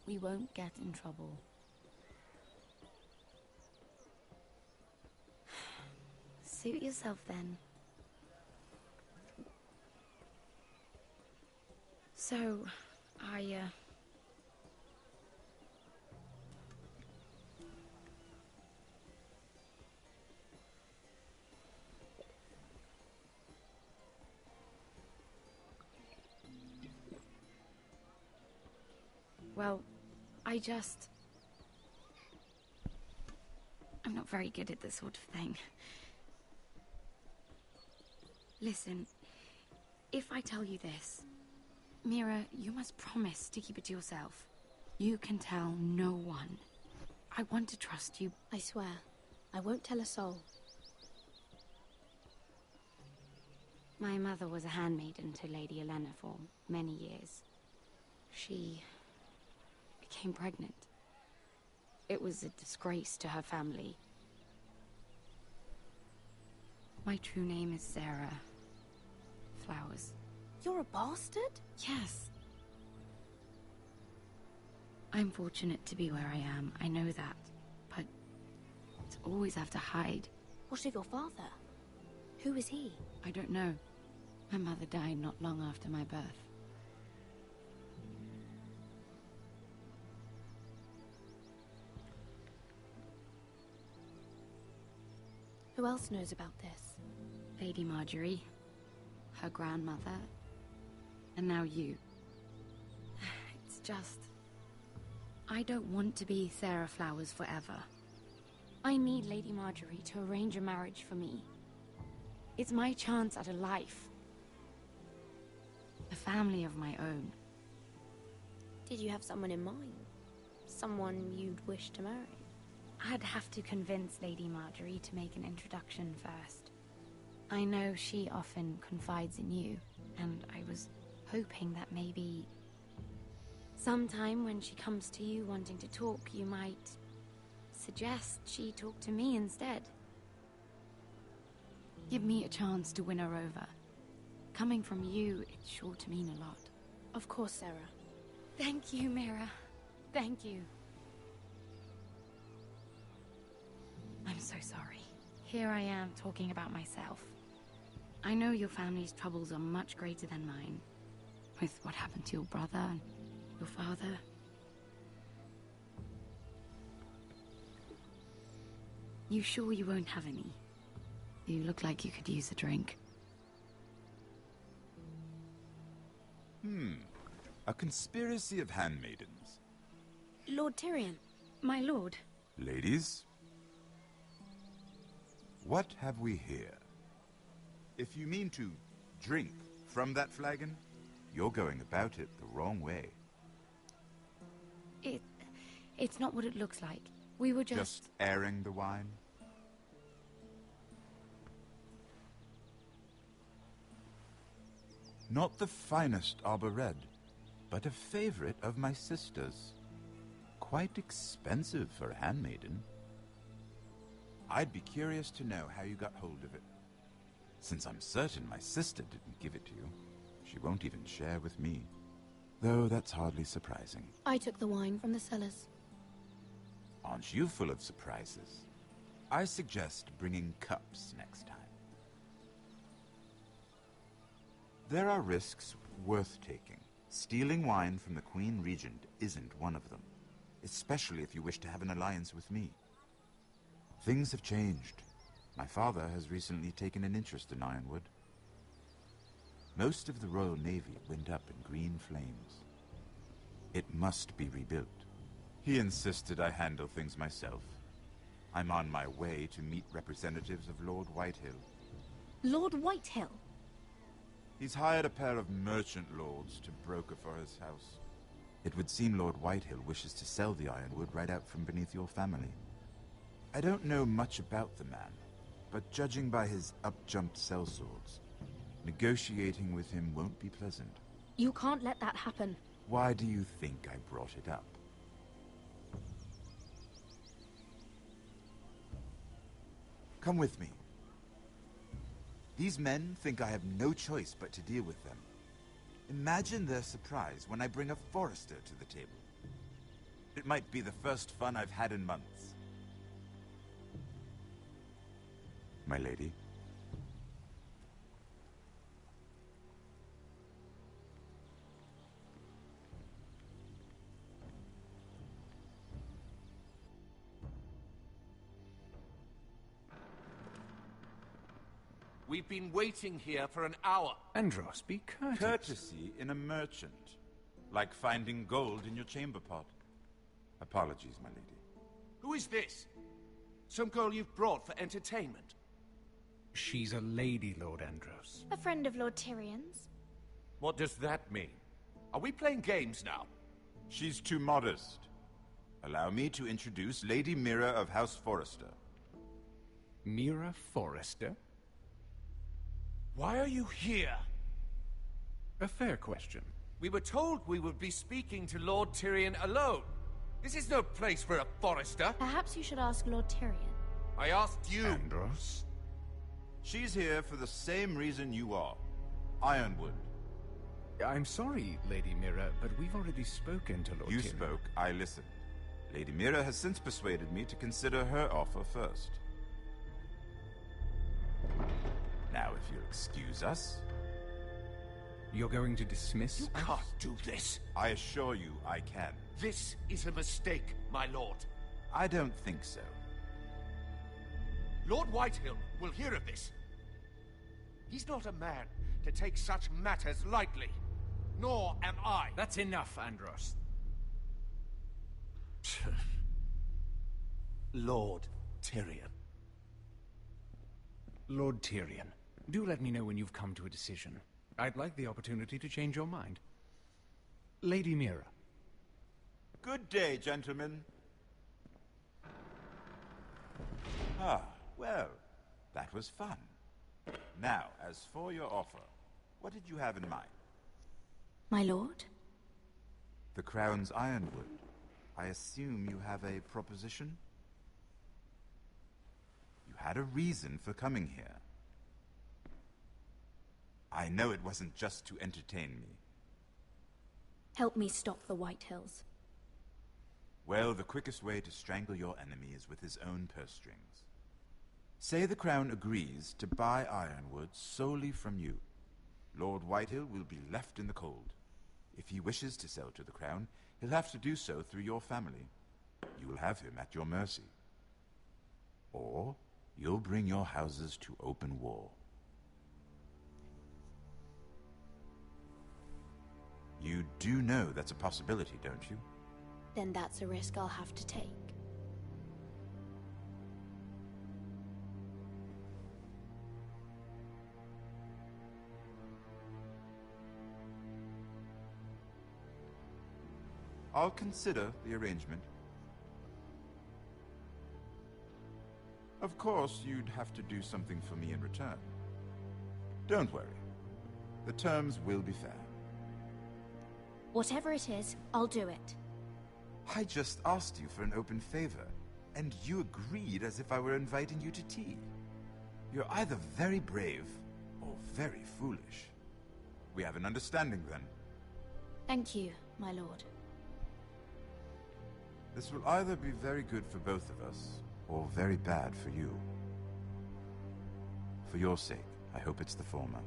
we won't get in trouble. Suit yourself then. So, well, I'm not very good at this sort of thing. Listen, if I tell you this, Mira, you must promise to keep it to yourself. You can tell no one. I want to trust you. I swear, I won't tell a soul. My mother was a handmaiden to Lady Olenna for many years. She became pregnant. It was a disgrace to her family. My true name is Sarah Flowers. You're a bastard? Yes. I'm fortunate to be where I am, I know that. But to always have to hide. What of your father? Who is he? I don't know. My mother died not long after my birth. Who else knows about this? Lady Marjorie, her grandmother, and now you. It's just... I don't want to be Sarah Flowers forever. I need Lady Marjorie to arrange a marriage for me. It's my chance at a life. A family of my own. Did you have someone in mind? Someone you'd wish to marry? I'd have to convince Lady Marjorie to make an introduction first. I know she often confides in you, and I was hoping that maybe... sometime when she comes to you wanting to talk, you might suggest she talk to me instead. Give me a chance to win her over. Coming from you, it's sure to mean a lot. Of course, Sarah. Thank you, Mira. Thank you. I'm so sorry. Here I am talking about myself. I know your family's troubles are much greater than mine. With what happened to your brother and your father. You sure you won't have any? You look like you could use a drink. A conspiracy of handmaidens. Lord Tyrion. My lord. Ladies, what have we here? If you mean to drink from that flagon, you're going about it the wrong way. It's not what it looks like. We were Just airing the wine? Not the finest arbor red, but a favorite of my sister's. Quite expensive for a handmaiden. I'd be curious to know how you got hold of it. Since I'm certain my sister didn't give it to you, she won't even share with me. Though that's hardly surprising. I took the wine from the cellars. Aren't you full of surprises? I suggest bringing cups next time. There are risks worth taking. Stealing wine from the Queen Regent isn't one of them, especially if you wish to have an alliance with me. Things have changed. My father has recently taken an interest in Ironwood. Most of the Royal Navy went up in green flames. It must be rebuilt. He insisted I handle things myself. I'm on my way to meet representatives of Lord Whitehill. Lord Whitehill? He's hired a pair of merchant lords to broker for his house. It would seem Lord Whitehill wishes to sell the Ironwood right out from beneath your family. I don't know much about the man, but judging by his up-jumped sellswords, negotiating with him won't be pleasant. You can't let that happen. Why do you think I brought it up? Come with me. These men think I have no choice but to deal with them. Imagine their surprise when I bring a Forester to the table. It might be the first fun I've had in months. My lady. We've been waiting here for an hour. Andros, be courteous. Courtesy in a merchant. Like finding gold in your chamber pot. Apologies, my lady. Who is this? Some girl you've brought for entertainment? She's a lady, Lord Andros. A friend of Lord Tyrion's. What does that mean? Are we playing games now? She's too modest. Allow me to introduce Lady Mira of House Forrester. Mira Forrester? Why are you here? A fair question. We were told we would be speaking to Lord Tyrion alone. This is no place for a Forrester. Perhaps you should ask Lord Tyrion. I asked you. Andros? She's here for the same reason you are. Ironwood. I'm sorry, Lady Mira, but we've already spoken to Lord Tyrion. You spoke, I listened. Lady Mira has since persuaded me to consider her offer first. Now, if you'll excuse us... You're going to dismiss You us? can't do this. I assure you I can. This is a mistake, my lord. I don't think so. Lord Whitehill will hear of this. He's not a man to take such matters lightly. Nor am I. That's enough, Andros. Lord Tyrion. Lord Tyrion, do let me know when you've come to a decision. I'd like the opportunity to change your mind. Lady Mira. Good day, gentlemen. Ah, well, that was fun. Now, as for your offer, what did you have in mind? My lord? The Crown's Ironwood. I assume you have a proposition? You had a reason for coming here. I know it wasn't just to entertain me. Help me stop the Whitehills. Well, the quickest way to strangle your enemy is with his own purse strings. Say the Crown agrees to buy Ironwood solely from you. Lord Whitehill will be left in the cold. If he wishes to sell to the Crown, he'll have to do so through your family. You will have him at your mercy. Or you'll bring your houses to open war. You do know that's a possibility, don't you? Then that's a risk I'll have to take. I'll consider the arrangement. Of course, you'd have to do something for me in return. Don't worry. The terms will be fair. Whatever it is, I'll do it. I just asked you for an open favor, and you agreed as if I were inviting you to tea. You're either very brave or very foolish. We have an understanding then. Thank you, my lord. This will either be very good for both of us, or very bad for you. For your sake, I hope it's the former.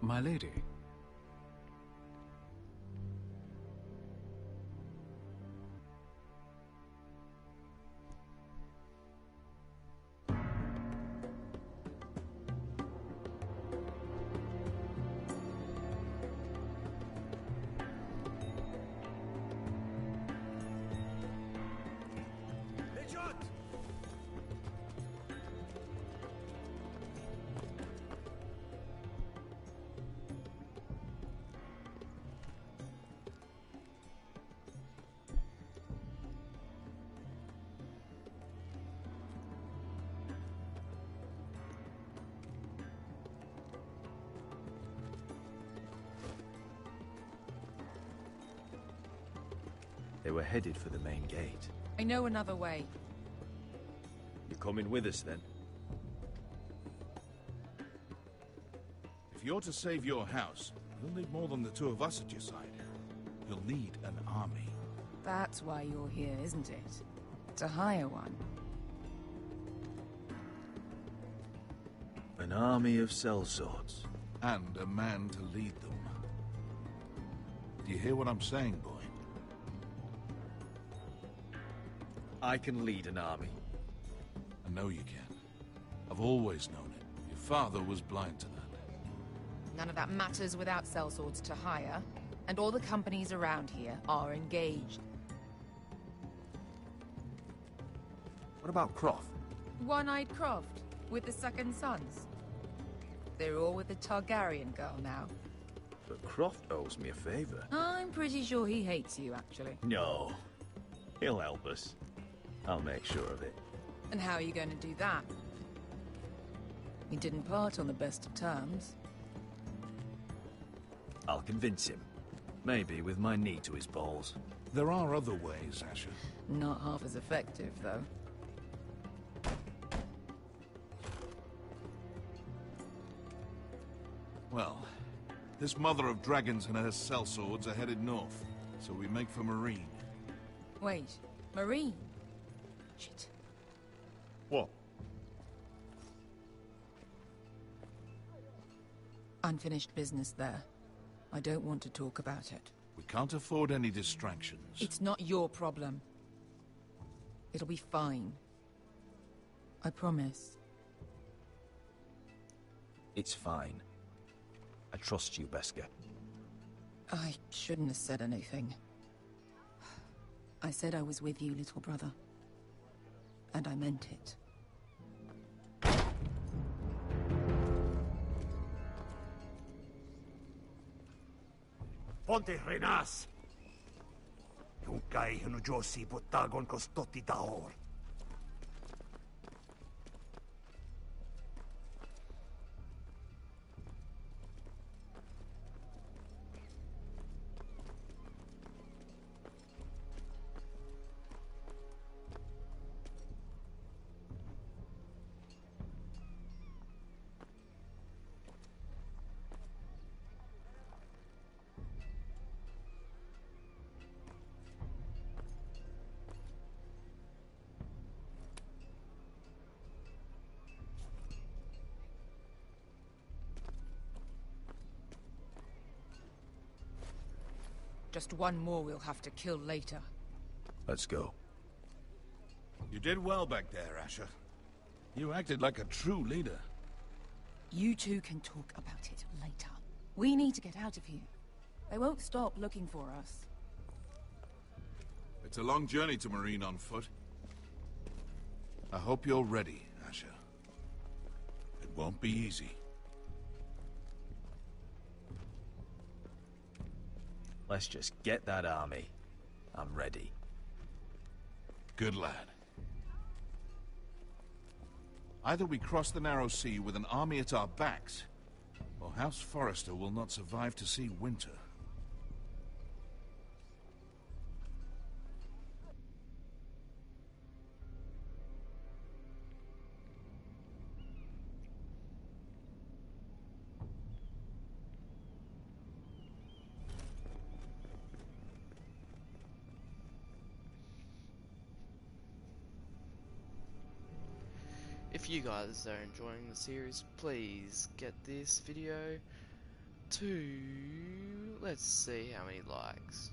My lady. They were headed for the main gate. I know another way. You coming with us, then? If you're to save your house, you'll need more than the two of us at your side. You'll need an army. That's why you're here, isn't it? To hire one. An army of sellswords. And a man to lead them. Do you hear what I'm saying, boy? I can lead an army. I know you can. I've always known it. Your father was blind to that. None of that matters without sellswords to hire, and all the companies around here are engaged. What about Croft? One-Eyed Croft, with the second sons. They're all with the Targaryen girl now. But Croft owes me a favor. I'm pretty sure he hates you, actually. No. He'll help us. I'll make sure of it. And how are you going to do that? We didn't part on the best of terms. I'll convince him. Maybe with my knee to his balls. There are other ways, Asher. Not half as effective, though. Well, this mother of dragons and her sellswords are headed north, so we make for Marine. Wait, Marine? Shit. What? Unfinished business there. I don't want to talk about it. We can't afford any distractions. It's not your problem. It'll be fine. I promise. It's fine. I trust you, Beskar. I shouldn't have said anything. I said I was with you, little brother. And I meant it. Ponte renas! Yung kai hanu Josi putagon kostoti taor. Just one more we'll have to kill later. Let's go. You did well back there, Asher. You acted like a true leader. You two can talk about it later. We need to get out of here. They won't stop looking for us. It's a long journey to Marine on foot. I hope you're ready, Asher. It won't be easy. Let's just get that army. I'm ready. Good lad. Either we cross the narrow sea with an army at our backs, or House Forrester will not survive to see winter. If you guys are enjoying the series, please get this video to, let's see how many likes.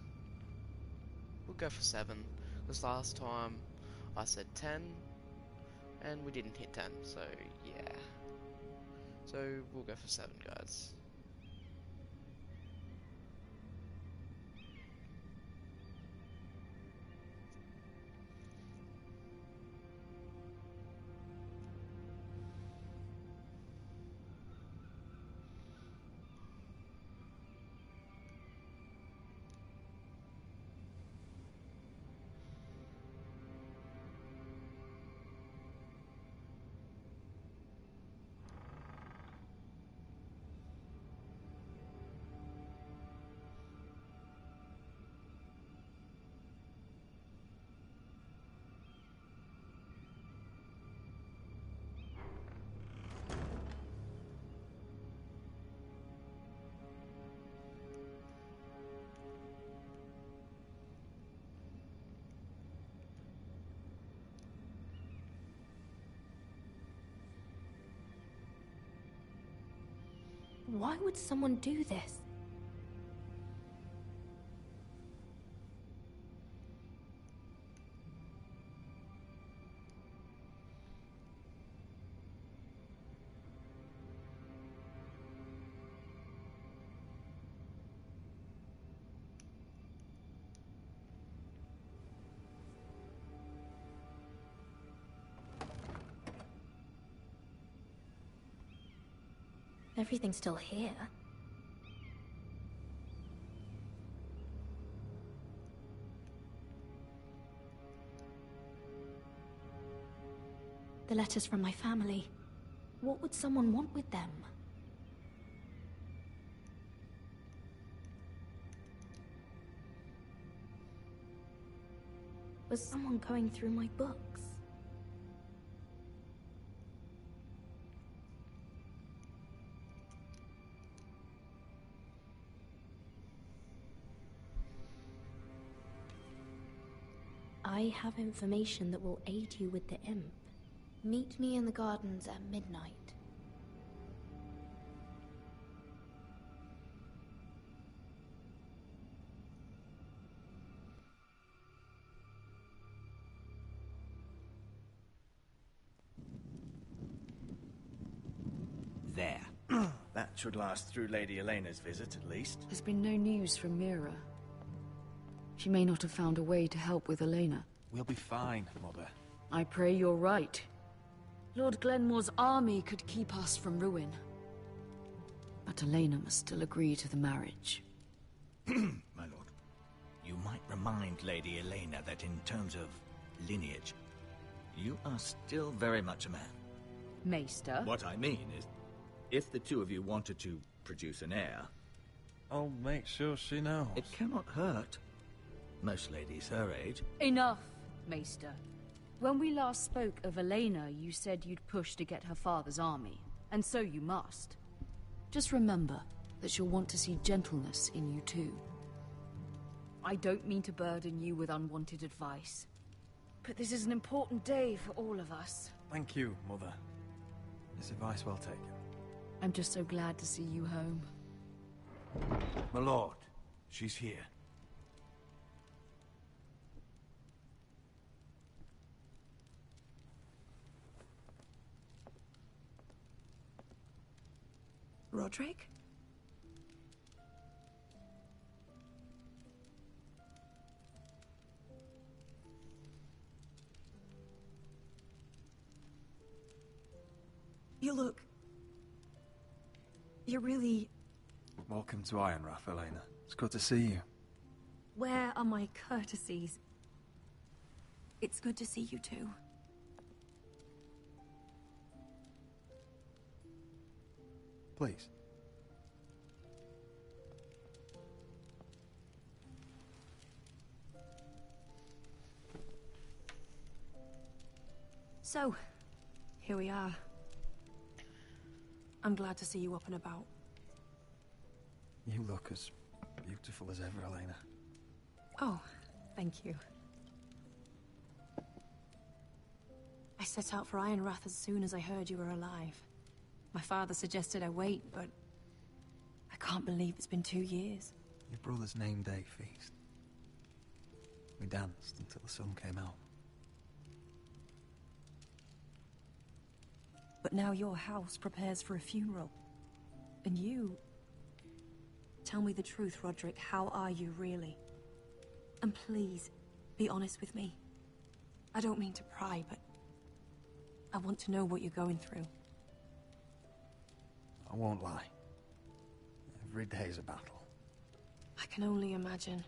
We'll go for 7, because last time I said 10, and we didn't hit 10, so yeah. So we'll go for 7, guys. Why would someone do this? Everything's still here. The letters from my family. What would someone want with them? Was someone going through my books? I have information that will aid you with the imp. Meet me in the gardens at midnight. there. That should last through Lady Elena's visit, at least. There's been no news from Mira. She may not have found a way to help with Elena. We'll be fine, Mother. I pray you're right. Lord Glenmore's army could keep us from ruin. But Elena must still agree to the marriage. My lord. You might remind Lady Elena that in terms of lineage, you are still very much a man. Maester? What I mean is, if the two of you wanted to produce an heir... I'll make sure she knows. It cannot hurt. Most ladies her age. Enough, Maester. When we last spoke of Elena, you said you'd push to get her father's army, and so you must. Just remember that she'll want to see gentleness in you too. I don't mean to burden you with unwanted advice, but this is an important day for all of us. Thank you, Mother. This advice well taken. I'm just so glad to see you home. My lord, she's here. Roderick? You look... You're really... Welcome to Ironrath, Elena. It's good to see you. Where are my courtesies? It's good to see you too. Please. So, here we are. I'm glad to see you up and about. You look as beautiful as ever, Elena. Oh, thank you. I set out for Ironrath as soon as I heard you were alive. My father suggested I wait, but I can't believe it's been 2 years. Your brother's name day feast. We danced until the sun came out. But now your house prepares for a funeral. And you... Tell me the truth, Roderick. How are you, really? And please, be honest with me. I don't mean to pry, but... I want to know what you're going through. I won't lie. Every day's a battle. I can only imagine.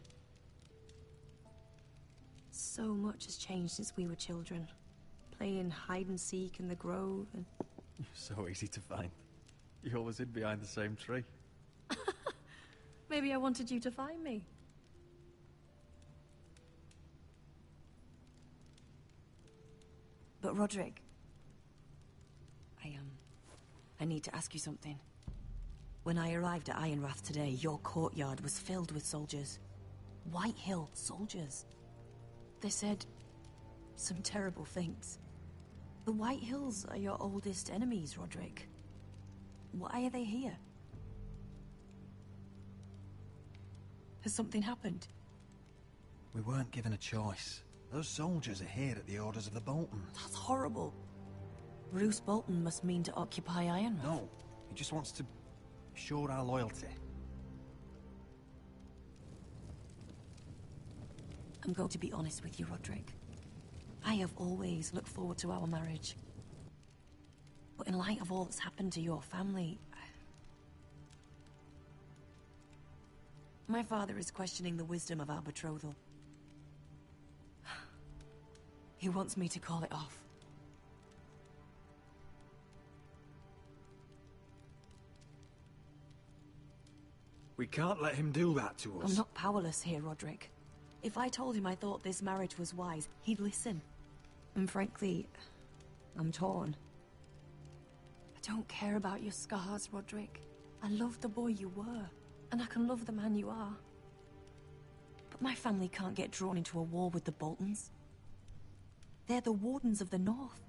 So much has changed since we were children. Playing hide and seek in the grove and... You're so easy to find. You always hid behind the same tree. Maybe I wanted you to find me. But Roderick... I need to ask you something. When I arrived at Ironrath today, your courtyard was filled with soldiers. White Hill soldiers. They said some terrible things. The White Hills are your oldest enemies, Roderick. Why are they here? Has something happened? We weren't given a choice. Those soldiers are here at the orders of the Boltons. That's horrible. Bruce Bolton must mean to occupy Ironrath. No, he just wants to show our loyalty. I'm going to be honest with you, Roderick. I have always looked forward to our marriage. But in light of all that's happened to your family... My father is questioning the wisdom of our betrothal. He wants me to call it off. We can't let him do that to us. I'm not powerless here, Roderick. If I told him I thought this marriage was wise, he'd listen. And frankly, I'm torn. I don't care about your scars, Roderick. I love the boy you were, and I can love the man you are. But my family can't get drawn into a war with the Boltons. They're the Wardens of the North.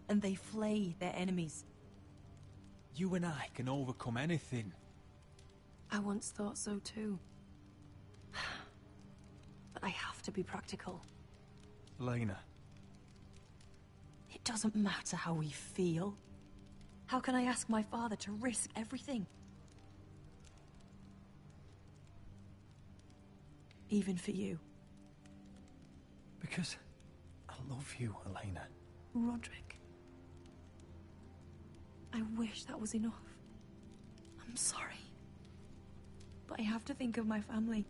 And they flay their enemies. You and I can overcome anything. I once thought so too. But I have to be practical. Elena. It doesn't matter how we feel. How can I ask my father to risk everything? Even for you. Because I love you, Elena. Roderick. I wish that was enough. I'm sorry. But I have to think of my family.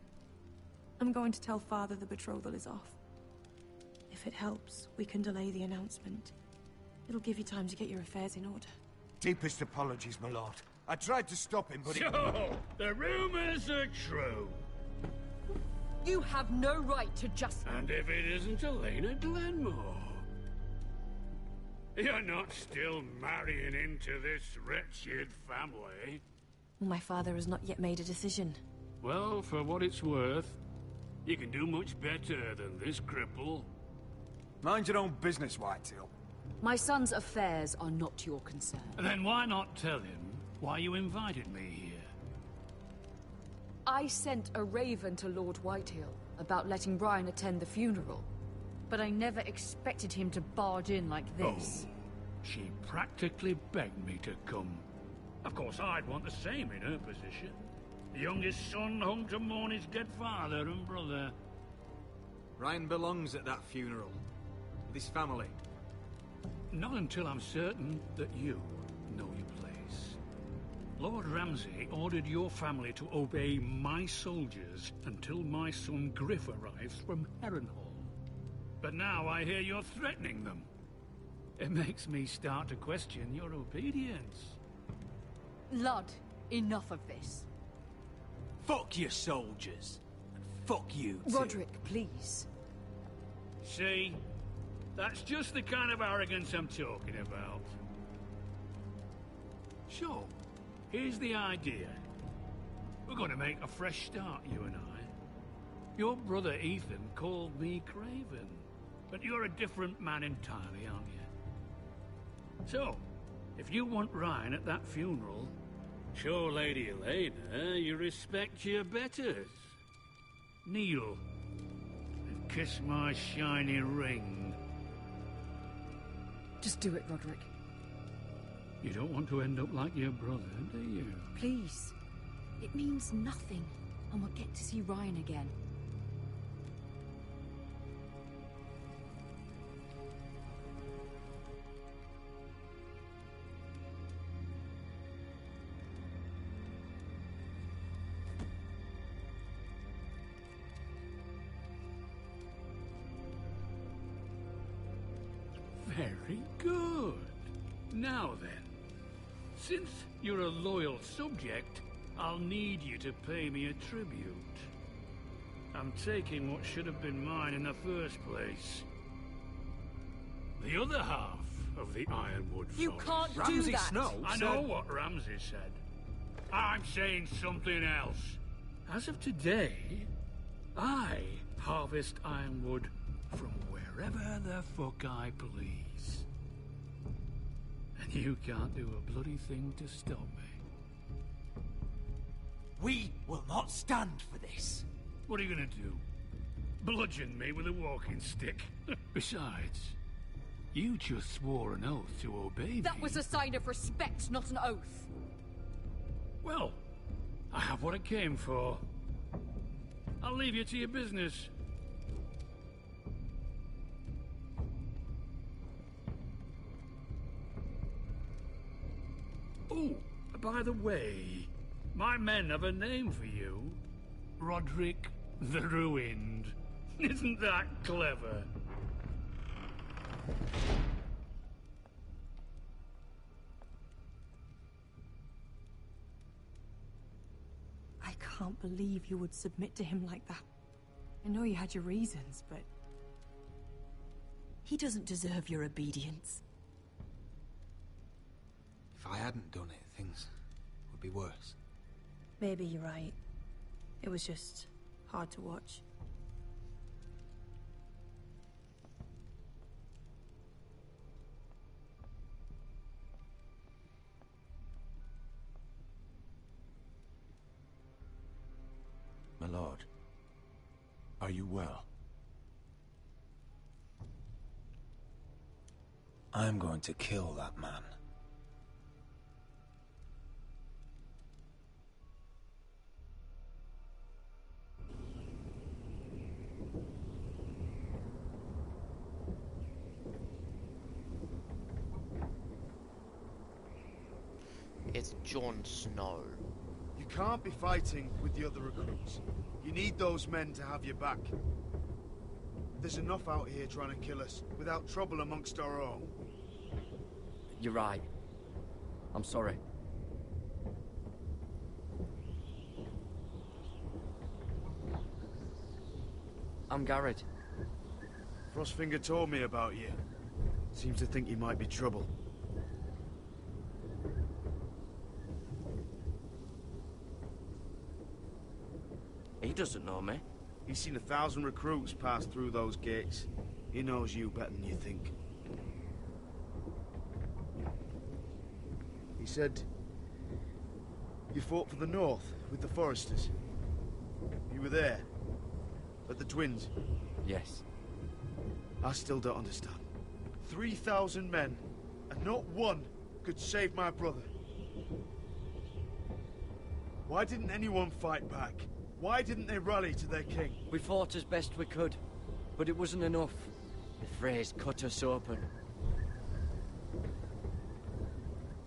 I'm going to tell Father the betrothal is off. If it helps, we can delay the announcement. It'll give you time to get your affairs in order. Deepest apologies, my lord. I tried to stop him, but he... So, the rumors are true. You have no right to just... And if it isn't Elena Glenmore? You're not still marrying into this wretched family? Well, my father has not yet made a decision. Well, for what it's worth, you can do much better than this cripple. Mind your own business, Whitetail. My son's affairs are not your concern. Then why not tell him why you invited me here? I sent a raven to Lord Whitehill about letting Brian attend the funeral. But I never expected him to barge in like this. Oh, she practically begged me to come. Of course, I'd want the same in her position. The youngest son home to mourn his dead father and brother. Ryan belongs at that funeral. With his family. Not until I'm certain that you know your place. Lord Ramsay ordered your family to obey my soldiers until my son Griff arrives from Harrenhal. But now I hear you're threatening them. It makes me start to question your obedience. Lud, enough of this. Fuck your soldiers. And fuck you, too. Roderick, please. See? That's just the kind of arrogance I'm talking about. So, here's the idea. We're going to make a fresh start, you and I. Your brother Ethan called me Craven. But you're a different man entirely, aren't you? So, if you want Ryan at that funeral, show Lady Elena you respect your betters. Kneel and kiss my shiny ring. Just do it, Roderick. You don't want to end up like your brother, do you? Please. It means nothing, and we'll get to see Ryan again. Very good. Now then, since you're a loyal subject, I'll need you to pay me a tribute. I'm taking what should have been mine in the first place. The other half of the Ironwood You Forest. can't do that! I know what Ramsay said. I'm saying something else. As of today, I harvest Ironwood from wherever the fuck I please. And you can't do a bloody thing to stop me. We will not stand for this. What are you gonna do? Bludgeon me with a walking stick? Besides, you just swore an oath to obey me. That was a sign of respect, not an oath. Well, I have what I came for. I'll leave you to your business. Oh, by the way, my men have a name for you. Roderick the Ruined. Isn't that clever? I can't believe you would submit to him like that. I know you had your reasons, but... he doesn't deserve your obedience. If I hadn't done it, things would be worse. Maybe you're right. It was just hard to watch. My lord, are you well? I'm going to kill that man. is Jon Snow. You can't be fighting with the other recruits. You need those men to have your back. There's enough out here trying to kill us, without trouble amongst our own. You're right. I'm sorry. I'm Garrett. Frostfinger told me about you. Seems to think you might be trouble. He doesn't know me. He's seen 1,000 recruits pass through those gates. He knows you better than you think. He said you fought for the North with the Foresters. You were there, at the Twins. Yes. I still don't understand. 3,000 men, and not one could save my brother. Why didn't anyone fight back? Why didn't they rally to their king? We fought as best we could, but it wasn't enough. The Freys cut us open.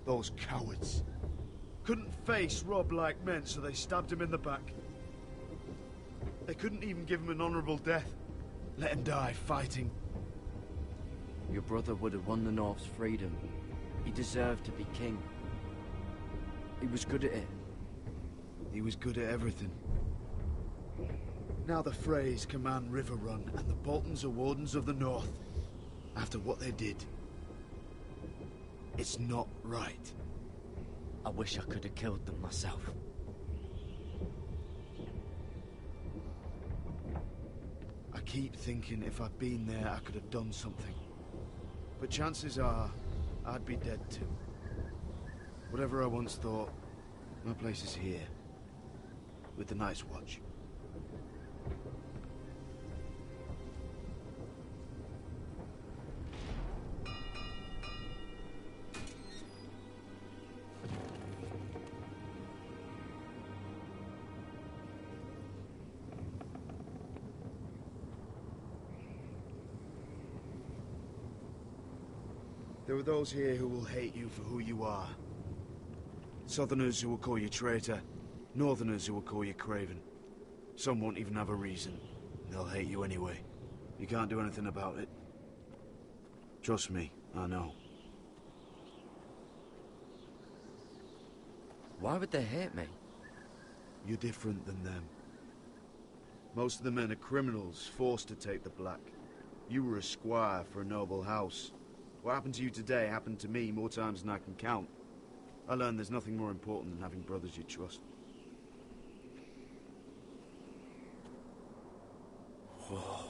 Those cowards. Couldn't face Rob like men, so they stabbed him in the back. They couldn't even give him an honorable death. Let him die fighting. Your brother would have won the North's freedom. He deserved to be king. He was good at it. He was good at everything. Now the Freys command Riverrun, and the Boltons are Wardens of the North. After what they did. It's not right. I wish I could have killed them myself. I keep thinking if I'd been there, I could have done something. But chances are, I'd be dead too. Whatever I once thought, my place is here. With the Night's Watch. There are those here who will hate you for who you are. Southerners who will call you traitor. Northerners who will call you craven. Some won't even have a reason. They'll hate you anyway. You can't do anything about it. Trust me, I know. Why would they hate me? You're different than them. Most of the men are criminals, forced to take the black. You were a squire for a noble house. What happened to you today happened to me more times than I can count. I learned there's nothing more important than having brothers you trust. Whoa.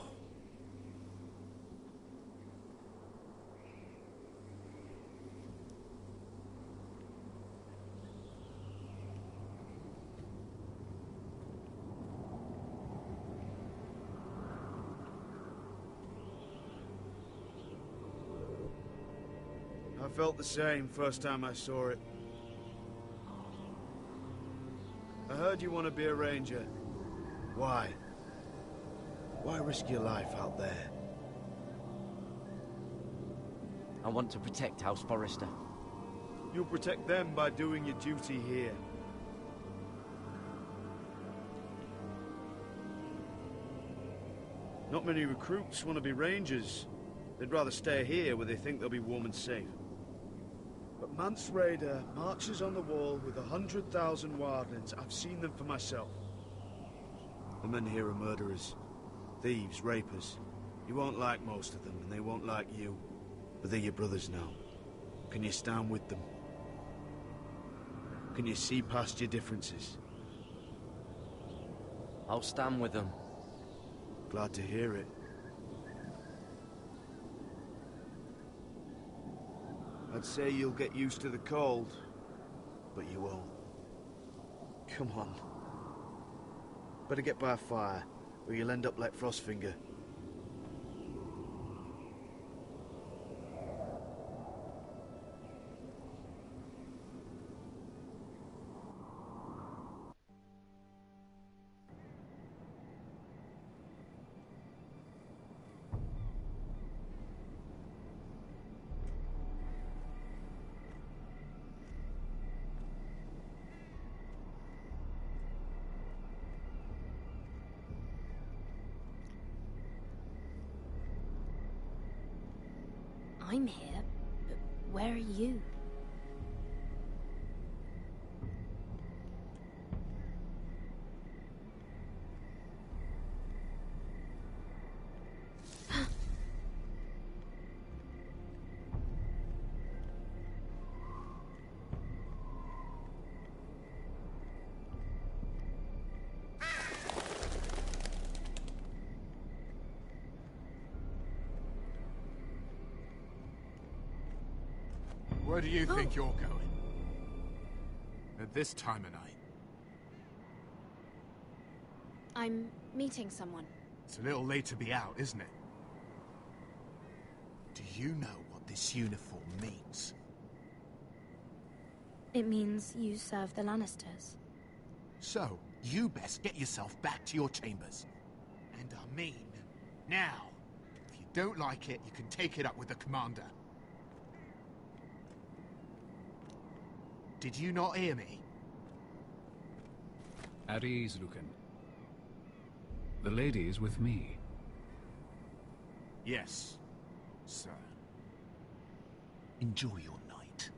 I felt the same first time I saw it. I heard you want to be a ranger. Why? Why risk your life out there? I want to protect House Forrester. You'll protect them by doing your duty here. Not many recruits want to be rangers. They'd rather stay here where they think they'll be warm and safe. But Mance Rayder marches on the wall with 100,000 wildlings. I've seen them for myself. The men here are murderers. Thieves, rapers. You won't like most of them, and they won't like you. But they're your brothers now. Can you stand with them? Can you see past your differences? I'll stand with them. Glad to hear it. I'd say you'll get used to the cold, but you won't. Come on. Better get by a fire, or you'll end up like Frostfinger. I'm here, but where are you? Where do you think you're going? At this time of night? I'm meeting someone. It's a little late to be out, isn't it? Do you know what this uniform means? It means you serve the Lannisters. So, you best get yourself back to your chambers. And I mean, now. If you don't like it, you can take it up with the commander. Did you not hear me? At ease, Lucan. The lady is with me. Yes, sir. Enjoy your night.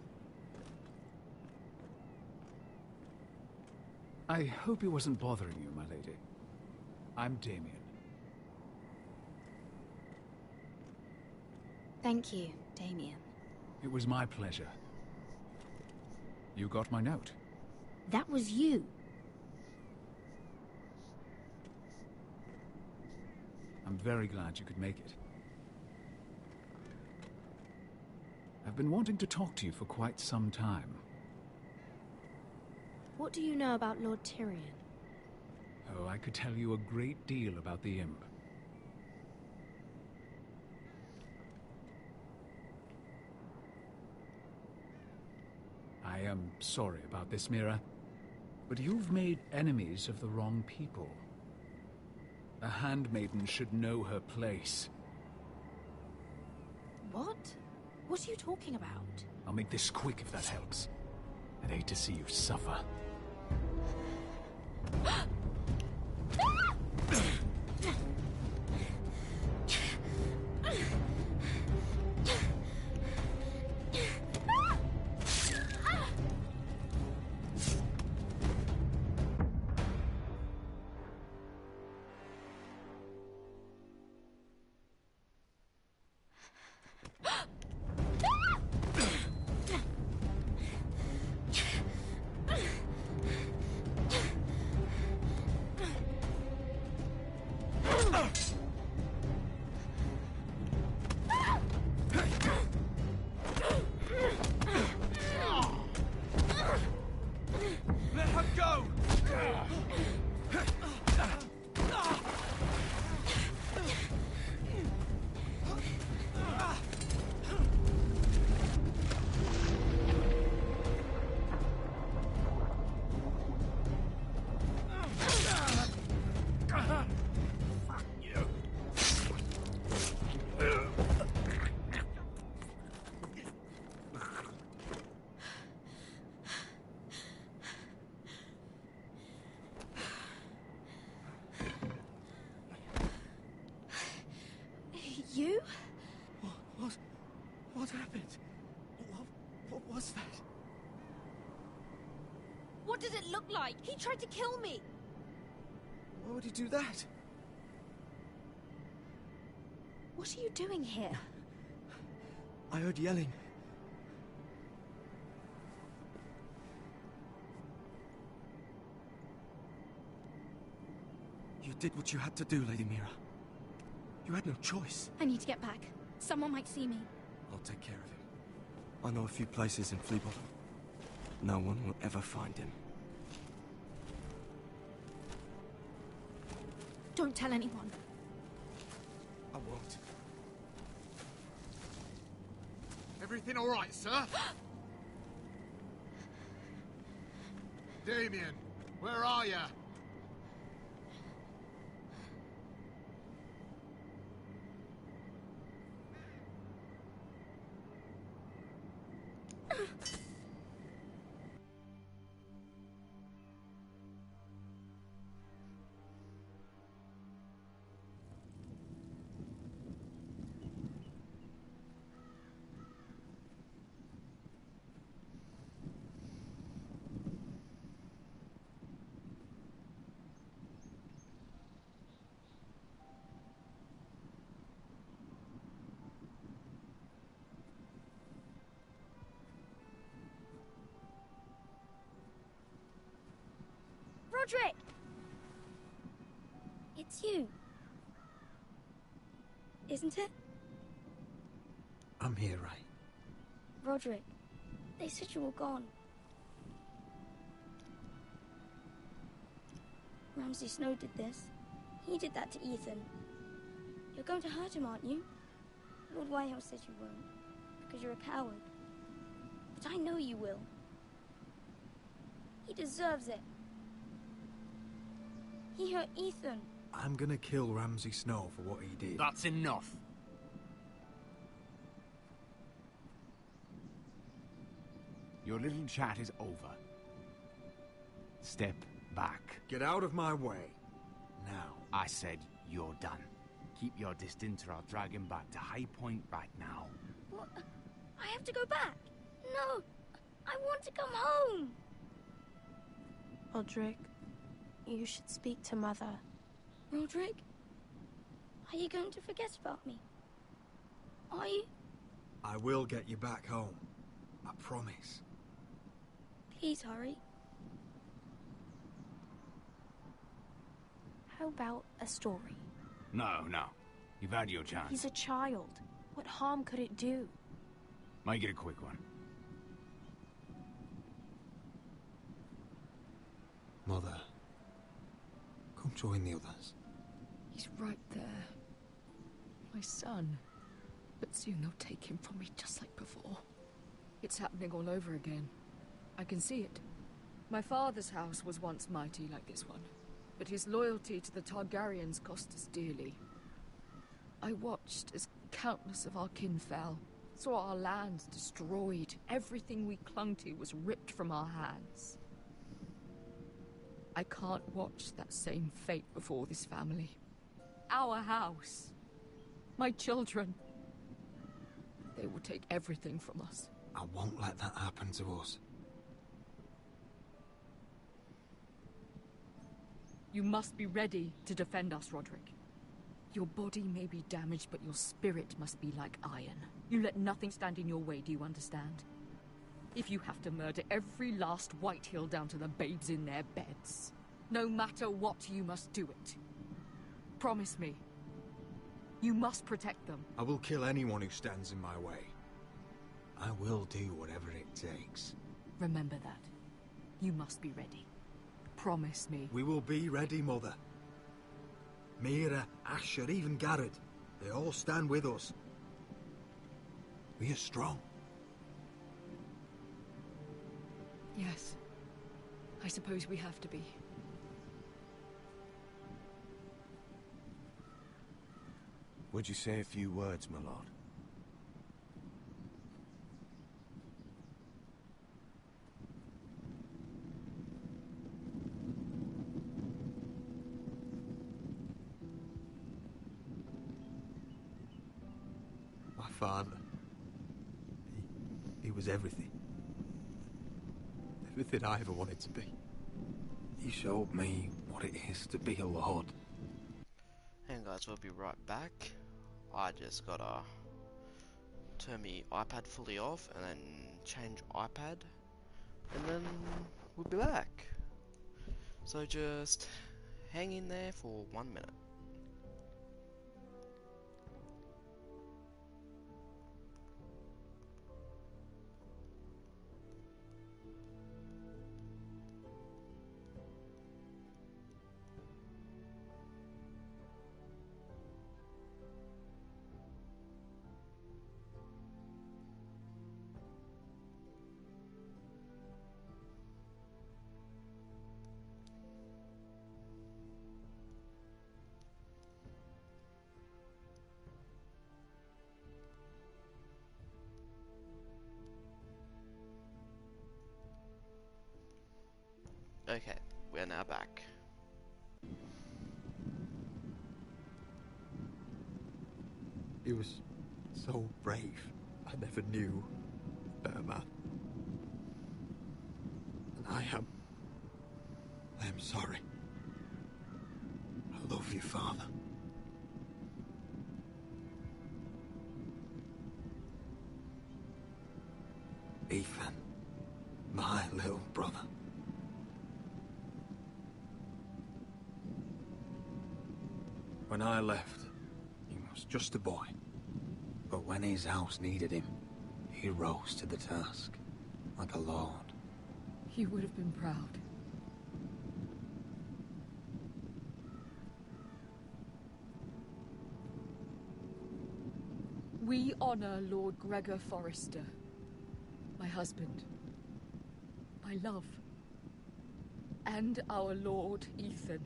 I hope he wasn't bothering you, my lady. I'm Damien. Thank you, Damien. It was my pleasure. You got my note. That was you. I'm very glad you could make it. I've been wanting to talk to you for quite some time. What do you know about Lord Tyrion? Oh, I could tell you a great deal about the imp. I am sorry about this, Mira, but you've made enemies of the wrong people. A handmaiden should know her place. What? What are you talking about? I'll make this quick if that helps. I'd hate to see you suffer. Let her go! Fuck you. You? What happened? What was that? What did it look like? He tried to kill me! Why would he do that? What are you doing here? I heard yelling. You did what you had to do, Lady Mira. You had no choice. I need to get back. Someone might see me. I'll take care of him. I know a few places in Fleabottom. No one will ever find him. Don't tell anyone. I won't. Everything all right, sir? Damien, where are you? Roderick! It's you. Isn't it? I'm here, right? Roderick, they said you were gone. Ramsay Snow did this. He did that to Ethan. You're going to hurt him, aren't you? Lord Whitehouse says you won't, because you're a coward. But I know you will. He deserves it. He hurt Ethan. I'm gonna kill Ramsay Snow for what he did. That's enough. Your little chat is over. Step back. Get out of my way. Now. I said you're done. Keep your distance or I'll drag him back to High Point right now. What? I have to go back. No, I want to come home. Roderick, you should speak to Mother. Roderick? Are you going to forget about me? Are you? I will get you back home. I promise. Please hurry. How about a story? No. You've had your chance. He's a child. What harm could it do? Make it a quick one. Mother, come join the others. He's right there. My son. But soon they'll take him from me just like before. It's happening all over again. I can see it. My father's house was once mighty like this one, but his loyalty to the Targaryens cost us dearly. I watched as countless of our kin fell, saw our lands destroyed, everything we clung to was ripped from our hands. I can't watch that same fate before this family. Our house. My children. They will take everything from us. I won't let that happen to us. You must be ready to defend us, Roderick. Your body may be damaged, but your spirit must be like iron. You let nothing stand in your way, do you understand? If you have to murder every last Whitehill down to the babes in their beds, no matter what, you must do it. Promise me. You must protect them. I will kill anyone who stands in my way. I will do whatever it takes. Remember that. You must be ready. Promise me. We will be ready, Mother. Mira, Asher, even Garrett. They all stand with us. We are strong. Yes. I suppose we have to be. Would you say a few words, my lord? My father. He was everything. Everything I ever wanted to be. He showed me what it is to be a lord. Hey guys, we'll be right back. I just gotta turn my iPad fully off and then change iPad, and then we'll be back. So just hang in there for 1 minute. Okay, we're now back. He was so brave. I never knew a better man. And I am sorry. I love you, Father. Ethan, my little brother. When I left, he was just a boy. But when his house needed him, he rose to the task, like a lord. You would have been proud. We honor Lord Gregor Forrester, my husband, my love, and our Lord Ethan,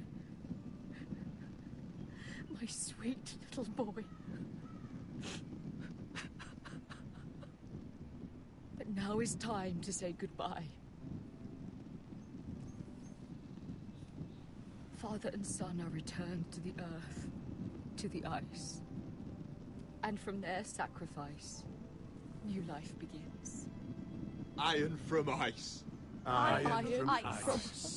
my sweet little boy. But now is time to say goodbye. Father and son are returned to the earth, to the ice. And from their sacrifice, new life begins. Iron from ice. Iron from ice.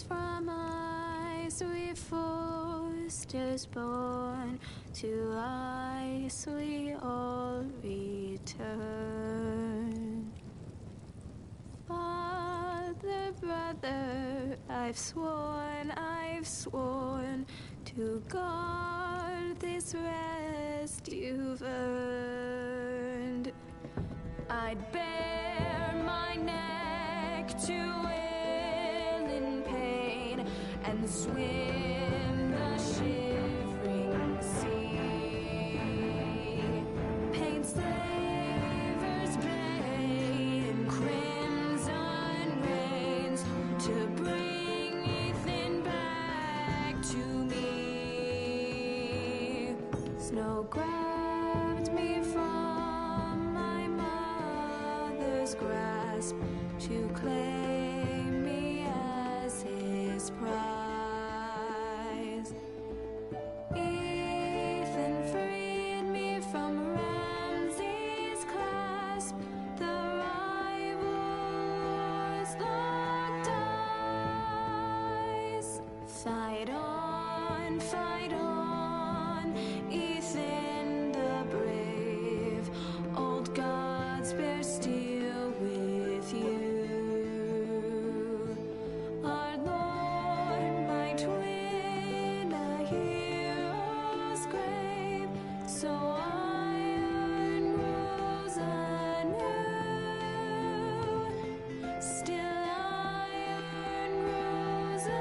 From ice, we foresters born, to ice we all return. Father, brother, I've sworn to guard this rest you've earned. I'd bare my neck to and swim the shivering sea. Paint slavers bay in crimson rains to bring Ethan back to me. Snow grabbed me from my mother's grasp to claim me as his prize. Fight on, Ethan the brave. Old gods bear steel with you. Our Lord might win a hero's grave, so iron grows anew. Still iron grows anew.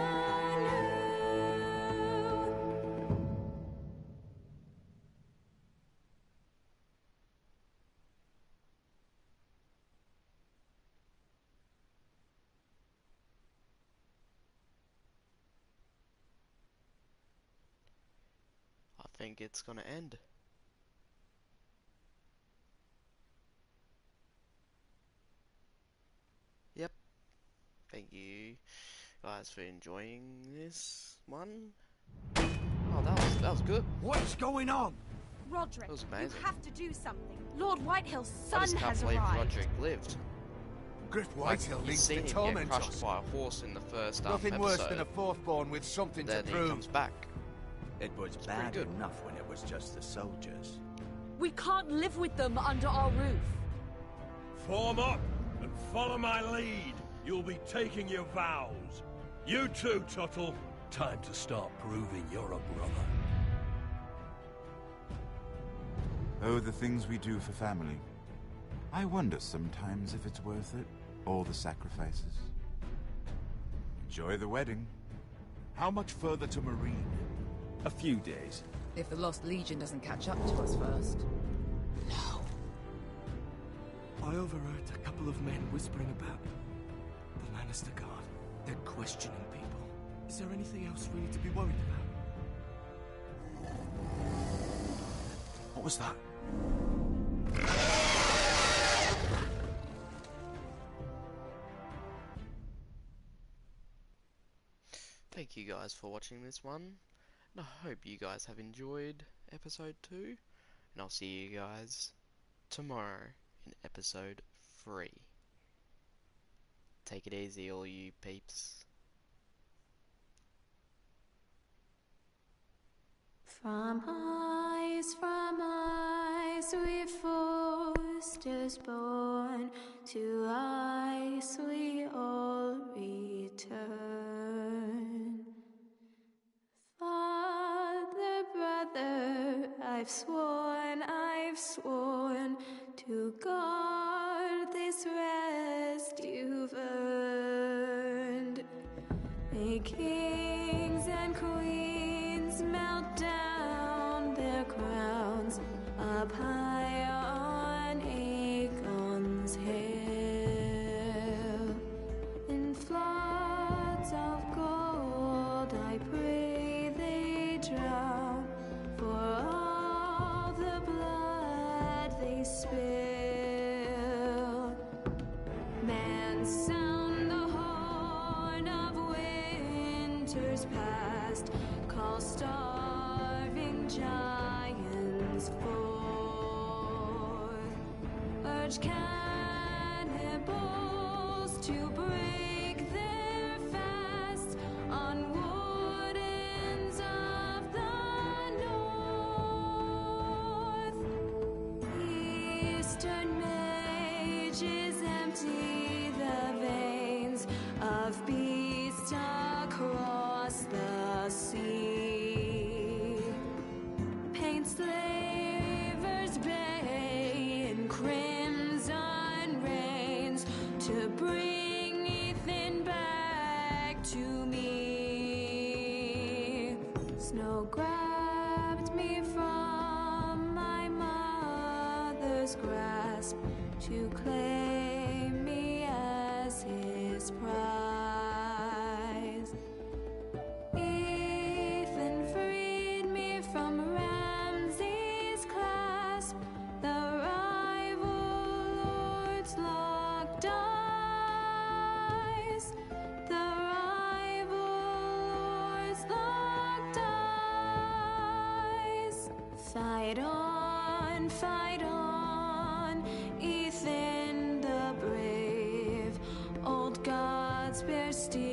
I think it's gonna end. Yep. Thank you guys for enjoying this one. Oh, that was good. What's going on? Roderick, That was you amazing. have to do something. Lord Whitehill's I son just can't has believe arrived. Roderick lived. Griff Like, Whitehill you've needs seen to him get torment crushed us. by a horse in the first Nothing episode. worse than a fourthborn with something Then to he prove. comes back. It was pretty bad good. enough when it was just the soldiers. We can't live with them under our roof. Form up and follow my lead. You'll be taking your vows. You too, Tuttle. Time to start proving you're a brother. Oh, the things we do for family. I wonder sometimes if it's worth it, all the sacrifices. Enjoy the wedding. How much further to Marine? A few days. If the Lost Legion doesn't catch up to us first. I overheard a couple of men whispering about the Lannister Guard. They're questioning people. Is there anything else we need to be worried about? What was that? Thank you guys for watching this one, and I hope you guys have enjoyed episode 2, and I'll see you guys tomorrow in episode 3. Take it easy, all you peeps. From ice we foresters born, to ice we all return. Father, brother, I've sworn to guard this rest you've earned. May kings and queens melt down their crowns up high on Aegon's hill. In floods of gold I pray they drown, for all the blood they spill. Man, sound the horn of winter's past, call starving giants forth, urge cannibals to break their fast on wardens of the north. Eastern mages empty the veins of beasts across the sea. Paint slavers bay in crimson rains to bring Ethan back to me. Snow grabbed me from my mother's grasp to claim me as his prize. Ethan freed me from Ramsay's clasp, the rival lord's locked eyes, the rival lord's locked eyes. Fight on, Ethan the brave, old gods bear steel